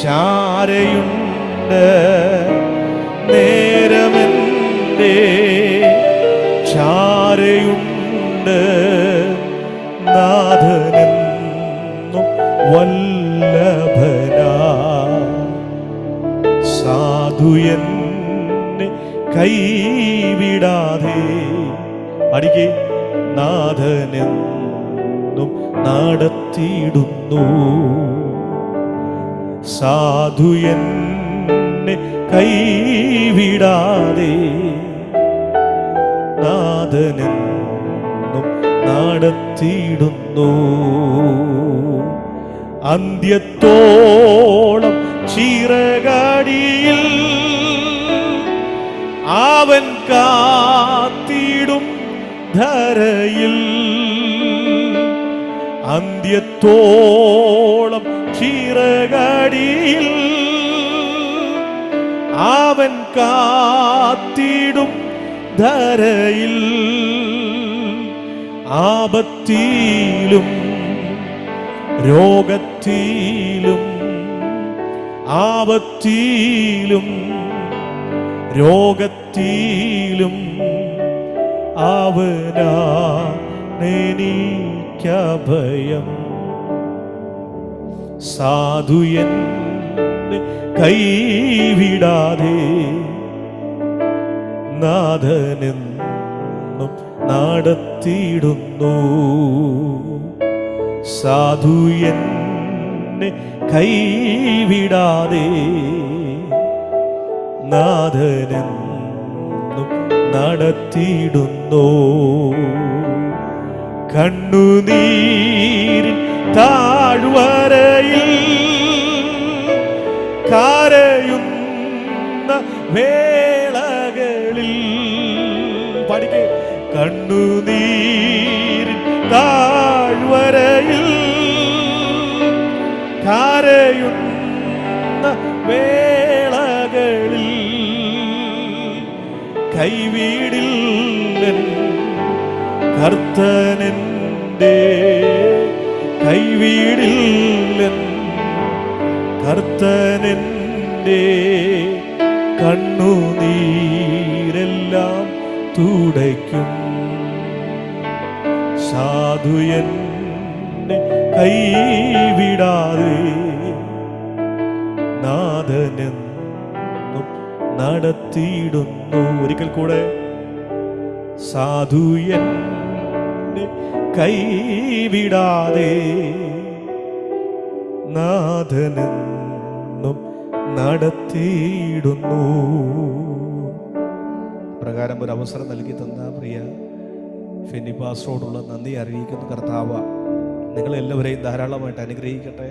ചാരയുണ്ട്, നേരമെൻ്റെ ചാരയുണ്ട്, നാഥനെന്നും വല്ലഭനാ, സാധുയെന്നെ കൈവിടാതെ അടിക്കേ, നാഥനെന്നും നടത്തിയിടുന്നു, സാധുയെന്നെ കൈവിടാതെ, നാഥനെന്നും നടത്തിയിടുന്നു. അന്ത്യത്തോളം ചിറകടിയിൽ അവൻ കാത്തിടും ധരയിൽ, അന്ത്യത്തോളം ചിറകടിയിൽ അവൻ കാത്തിടും ധരയിൽ, ആപത്തിലും രോഗത്തിലും, ആപത്തിലും രോഗത്തിലും അവനാണെനിക്കഭയം, സാധുയെന്നെ കൈവിടാതെ, നാഥനെന്നും നടത്തിയിടുന്നു. സാധു എന്നെ കൈവിടാതെ നാഥനെന്നും നടത്തിയിടുന്നു. കണ്ണുനീരിൻ താഴ്വരയിൽ കരയുന്ന വേളകളിൽ പഠിക്കേ. കണ്ണുനീരിൻ താഴ്വരയിൽ കരയുന്ന വേളകളിൽ കൈവിടില്ലൻ കർത്തനെൻ്റെ, കൈവിടില്ലൻ കർത്തനെൻ്റെ. കണ്ണുനീരെല്ലാം തുടയ്ക്കും. സാധു എന്നെ കൈവിടാതെ നാഥനെന്നും നടത്തിയിടുന്നു. ഒരിക്കൽ കൂടെ. സാധു എന്നെ കൈവിടാതെ നാഥനെന്നും നടത്തിയിടുന്നു. പ്രകാരം ഒരു അവസരം നൽകി തന്ന പ്രിയ ഫെന്നി പാസ്റ്ററോടുള്ള നന്ദി അറിയിക്കുന്ന കർത്താവ് നിങ്ങളെല്ലാവരെയും ധാരാളമായിട്ട് അനുഗ്രഹിക്കട്ടെ.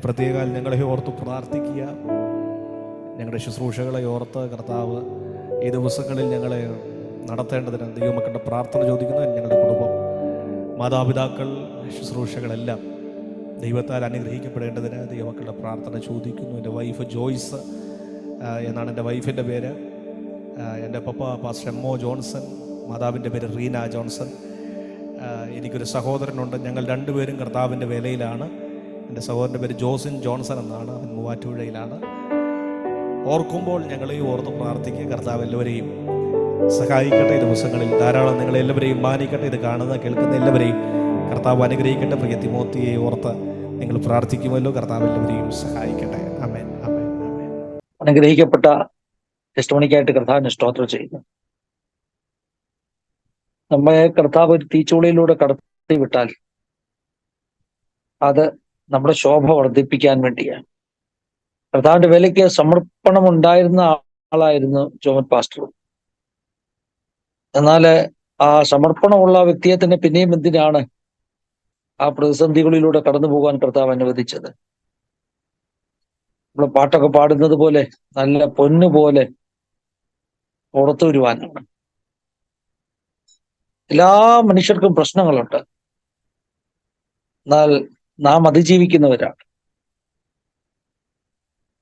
പ്രത്യേകം ഞങ്ങളെ ഓർത്ത് പ്രാർത്ഥിക്കുക. ഞങ്ങളുടെ ശുശ്രൂഷകളെ ഓർത്ത് കർത്താവ് ഈ ദിവസങ്ങളിൽ ഞങ്ങളെ നടത്തേണ്ടതിന് ദൈവമക്കളുടെ പ്രാർത്ഥന ചോദിക്കുന്ന ഞങ്ങളുടെ കുടുംബം, മാതാപിതാക്കൾ, ശുശ്രൂഷകളെല്ലാം ദൈവത്താൽ അനുഗ്രഹിക്കപ്പെടേണ്ടതിന് ദൈവമക്കളുടെ പ്രാർത്ഥന ചോദിക്കുന്നു. എൻ്റെ വൈഫ് ജോയ്സ് എന്നാണ് എൻ്റെ വൈഫിൻ്റെ പേര്. എൻ്റെ പപ്പ പാസ്റ്റർ എം ഒ ജോൺസൺ, മാതാവിൻ്റെ പേര് റീന ജോൺസൺ. എനിക്കൊരു സഹോദരനുണ്ട്. ഞങ്ങൾ രണ്ടുപേരും കർത്താവിൻ്റെ വേലയിലാണ്. എൻ്റെ സഹോദരൻ്റെ പേര് ജോസിൻ ജോൺസൺ എന്നാണ്. അവൻ മൂവാറ്റുപുഴയിലാണ്. ഓർക്കുമ്പോൾ ഞങ്ങളെയും ഓർത്ത് പ്രാർത്ഥിക്കുക. കർത്താവ് എല്ലാവരെയും സഹായിക്കട്ടെ. ഈ ദിവസങ്ങളിൽ ധാരാളം നിങ്ങളെല്ലാവരെയും മാനിക്കട്ടെ. ഇത് കാണുന്ന കേൾക്കുന്ന എല്ലാവരെയും കർത്താവ് അനുഗ്രഹിക്കട്ടെ. പ്രിയ തിമോത്തിയെ ഓർത്ത് നിങ്ങൾ പ്രാർത്ഥിക്കുമല്ലോ. കർത്താവ് എല്ലാവരെയും സഹായിക്കട്ടെ. ആമേൻ, ആമേൻ, ആമേൻ. അനുഗ്രഹിക്കപ്പെട്ട ടെസ്റ്റിമണിക്കായിട്ട് കർത്താവിനെ സ്തോത്രം ചെയ്യുന്നു. നമ്മെ കർത്താവ് ഒരു തീച്ചൂളയിലൂടെ കടത്തി വിട്ടാൽ അത് നമ്മുടെ ശോഭ വർദ്ധിപ്പിക്കാൻ വേണ്ടിയാണ്. കർത്താവിന്റെ വേലയ്ക്ക് സമർപ്പണം ഉണ്ടായിരുന്ന ആളായിരുന്നു ജോമൻ പാസ്റ്റർ. എന്നാൽ ആ സമർപ്പണമുള്ള വ്യക്തിയെ തന്നെ പിന്നെയും എന്തിനാണ് ആ പ്രതിസന്ധികളിലൂടെ കടന്നു പോകാൻ കർത്താവ് അനുവദിച്ചത്? നമ്മൾ പാട്ടൊക്കെ പാടുന്നത് പോലെ നല്ല പൊന്നുപോലെ പുറത്തു വരുവാനാണ്. എല്ലാ മനുഷ്യർക്കും പ്രശ്നങ്ങളുണ്ട്. എന്നാൽ നാം അതിജീവിക്കുന്നവരാണ്.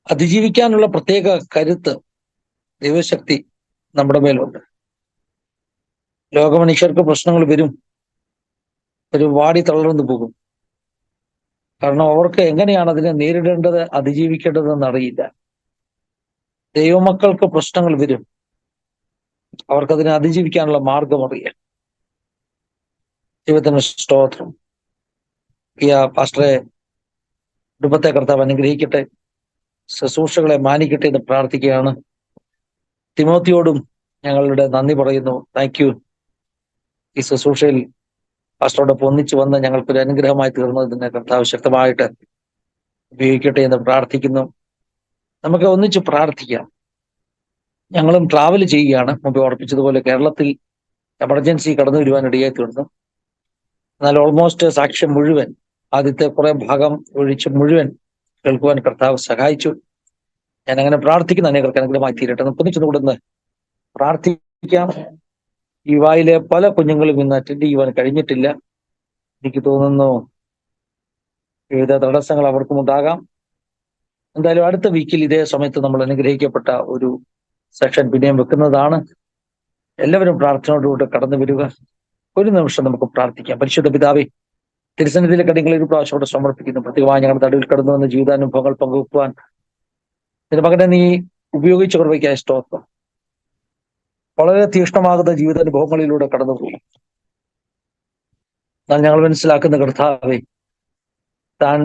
അതിജീവിക്കാനുള്ള പ്രത്യേക കരുത്ത്, ദൈവശക്തി നമ്മുടെ മേലുണ്ട്. ലോകമനുഷ്യർക്ക് പ്രശ്നങ്ങൾ വരും, ഒരു വാടി തളർന്നു പോകും. കാരണം അവർക്ക് എങ്ങനെയാണ് അതിനെ നേരിടേണ്ടത്, അതിജീവിക്കേണ്ടതെന്ന് അറിയില്ല. ദൈവമക്കൾക്ക് പ്രശ്നങ്ങൾ വരും, അവർക്കതിനെ അതിജീവിക്കാനുള്ള മാർഗം അറിയാം. ദൈവത്തിന് സ്തോത്രം. പാസ്റ്ററെ, കുടുംബത്തെ കർത്താവ് അനുഗ്രഹിക്കട്ടെ, ശുശ്രൂഷകളെ മാനിക്കട്ടെ എന്ന് പ്രാർത്ഥിക്കുകയാണ്. തിമോത്തിയോടും ഞങ്ങളുടെ നന്ദി പറയുന്നു. Thank you. ഈ ശുശ്രൂഷയിൽ പാസ്റ്ററോടൊപ്പം ഒന്നിച്ചു വന്ന് ഞങ്ങൾക്കൊരു അനുഗ്രഹമായി തീർന്നതിനെ കർത്താവ് ശക്തമായിട്ട് ഉപയോഗിക്കട്ടെ എന്ന് പ്രാർത്ഥിക്കുന്നു. നമുക്ക് ഒന്നിച്ച് പ്രാർത്ഥിക്കാം. ഞങ്ങളും ട്രാവൽ ചെയ്യുകയാണ്. മുമ്പ് ഓർപ്പിച്ചതുപോലെ കേരളത്തിൽ എമർജൻസി കടന്നു വരുവാൻ ഇടയായി തീർന്നു. എന്നാൽ ഓൾമോസ്റ്റ് സാക്ഷ്യം മുഴുവൻ, ആദ്യത്തെ കുറെ ഭാഗം ഒഴിച്ച് മുഴുവൻ കേൾക്കുവാൻ കർത്താവ് സഹായിച്ചു. ഞാൻ അങ്ങനെ പ്രാർത്ഥിക്കുന്ന അനേകർക്ക് അനുഗ്രഹമായി തീരട്ടെ. ഒന്നിച്ചൊന്നുകൂടെ പ്രാർത്ഥിക്കാം. ഈ വായിലെ പല കുഞ്ഞുങ്ങളും ഇന്ന് അറ്റൻഡ് ചെയ്യുവാൻ കഴിഞ്ഞിട്ടില്ല. എനിക്ക് തോന്നുന്നു വിവിധ തടസ്സങ്ങൾ അവർക്കും ഉണ്ടാകാം. എന്തായാലും അടുത്ത വീക്കിൽ ഇതേ സമയത്ത് നമ്മൾ അനുഗ്രഹിക്കപ്പെട്ട ഒരു സെക്ഷൻ പിന്നെയും വെക്കുന്നതാണ്. എല്ലാവരും പ്രാർത്ഥനയോടുകൂടെ കടന്നു വരിക. ഒരു നിമിഷം നമുക്ക് പ്രാർത്ഥിക്കാം. പരിശുദ്ധ പിതാവേ, തിരുസന്നിധിയിലെ കാര്യങ്ങൾ ഒരു പ്രാവശ്യം അവിടെ സമർപ്പിക്കുന്നു. പ്രത്യേകമായി ഞങ്ങളുടെ നടുവിൽ കടന്നു വന്ന ജീവിതാനുഭവങ്ങൾ പങ്കുവെക്കുവാൻ നിന്റെ മകനെ നീ ഉപയോഗിച്ച കൃപയ്ക്കായി സ്തോത്രം. വളരെ തീക്ഷ്ണമാകുന്ന ജീവിതാനുഭവങ്ങളിലൂടെ കടന്നുപോകും. എന്നാൽ ഞങ്ങൾ മനസ്സിലാക്കുന്ന കർത്താവേ, താൻ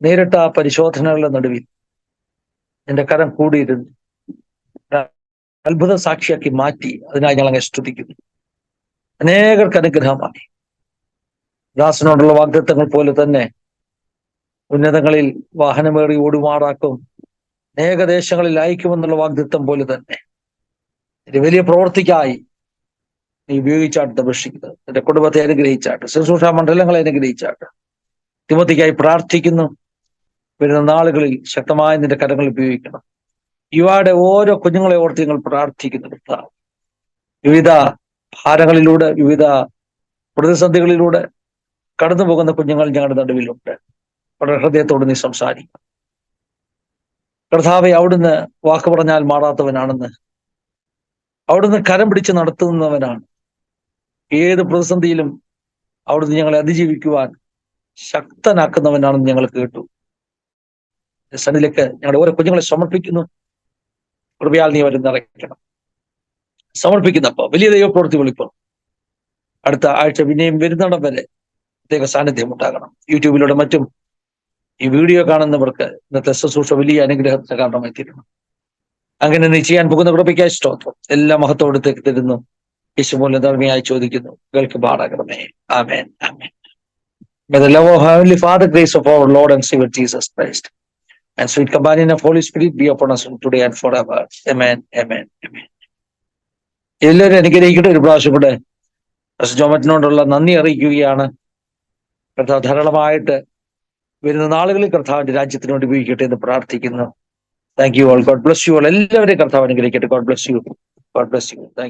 നേരിട്ട ആ പരിശോധനകളുടെ നടുവിൽ നിന്റെ കരം കൂടിയിരുന്നു. അത്ഭുത സാക്ഷിയാക്കി മാറ്റി. അതിനായി ഞങ്ങൾ അങ്ങ് സ്തുതിക്കുന്നു. അനേകർക്ക് അനുഗ്രഹമായി. ദാസനോടുള്ള വാഗ്ദത്തങ്ങൾ പോലെ തന്നെ ഉന്നതങ്ങളിൽ വാഹനമേറി ഓടുമാറാക്കും, അനേക ദേശങ്ങളിൽ അയക്കുമെന്നുള്ള വാഗ്ദത്തം പോലെ തന്നെ ഒരു വലിയ പ്രവൃത്തിക്കായി നീ ഉപയോഗിച്ചാട്ട് അപേക്ഷിക്കുന്നത്. എന്റെ കുടുംബത്തെ അനുഗ്രഹിച്ചാട്ട്, ശുശ്രൂഷ മണ്ഡലങ്ങളെ അനുഗ്രഹിച്ചാട്ട്. തിമോത്തിക്കായി പ്രാർത്ഥിക്കുന്നു. വരുന്ന നാളുകളിൽ ശക്തമായ നിന്റെ കരങ്ങൾ ഉപയോഗിക്കണം. യുവയുടെ ഓരോ കുഞ്ഞുങ്ങളെ ഓർത്ത് ഞങ്ങൾ പ്രാർത്ഥിക്കുന്നു. വിവിധ ഭാരങ്ങളിലൂടെ, വിവിധ പ്രതിസന്ധികളിലൂടെ കടന്നു പോകുന്ന കുഞ്ഞുങ്ങൾ ഞങ്ങളുടെ നടുവിലുണ്ട്. വളരെ ഹൃദയത്തോട് നീ സംസാരിക്കും. കർത്താവെ, അവിടുന്ന് വാക്ക് പറഞ്ഞാൽ മാറാത്തവനാണെന്ന്, അവിടുന്ന് കരം പിടിച്ച് നടത്തുന്നവനാണ്. ഏത് പ്രതിസന്ധിയിലും അവിടുന്ന് ഞങ്ങളെ അതിജീവിക്കുവാൻ ശക്തനാക്കുന്നവനാണെന്ന് ഞങ്ങൾ കേട്ടു. സന്നിധിയിലേക്ക് ഞങ്ങളുടെ ഓരോ കുഞ്ഞുങ്ങളെ സമർപ്പിക്കുന്നു. കൃപയാൽ നീ അവരെ നിറയ്ക്കണം. സമർപ്പിക്കുന്നപ്പോ വലിയ ദൈവപ്രവൃത്തി വെളിപ്പെടും. അടുത്ത ആഴ്ച പിന്നെയും വരുന്നിടം വരെ പ്രത്യേക സാന്നിധ്യം ഉണ്ടാകണം. യൂട്യൂബിലൂടെ മറ്റും ഈ വീഡിയോ കാണുന്നവർക്ക് ഇന്നത്തെ ശുശ്രൂഷ വലിയ അനുഗ്രഹത്തിന് കാരണമായി തീരണം. അങ്ങനെ നീ ചെയ്യാൻ പോകുന്ന കൃപയ്ക്കായി സ്തോത്രം. എല്ലാ മഹത്വത്തേക്ക് തരുന്നു. യേശു മൂലം ധർമ്മിയായി ചോദിക്കുന്നു, കേൾക്കുമാറാകണമേ. ആമേൻ, ആമേൻ. May the love of Heavenly Father, grace of our Lord and Savior Jesus Christ, and sweet companion of Holy Spirit be upon us today and forever. Amen, amen, amen. എല്ലാവരും അനുഗ്രഹിക്കട്ടെ. ഒരു പ്രാവശ്യം കൂടെ ജോമറ്റിനോടുള്ള നന്ദി അറിയിക്കുകയാണ്. കർത്താവ് ധാരാളമായിട്ട് വരുന്ന നാളുകളിൽ കർത്താവിന്റെ രാജ്യത്തിന് വേണ്ടി ഉപയോഗിക്കട്ടെ എന്ന് പ്രാർത്ഥിക്കുന്നു. Thank you all. God bless you all. എല്ലാവരെയും കർത്താവ് അനുഗ്രഹിക്കട്ടെ. God bless you. God bless you. Thank you.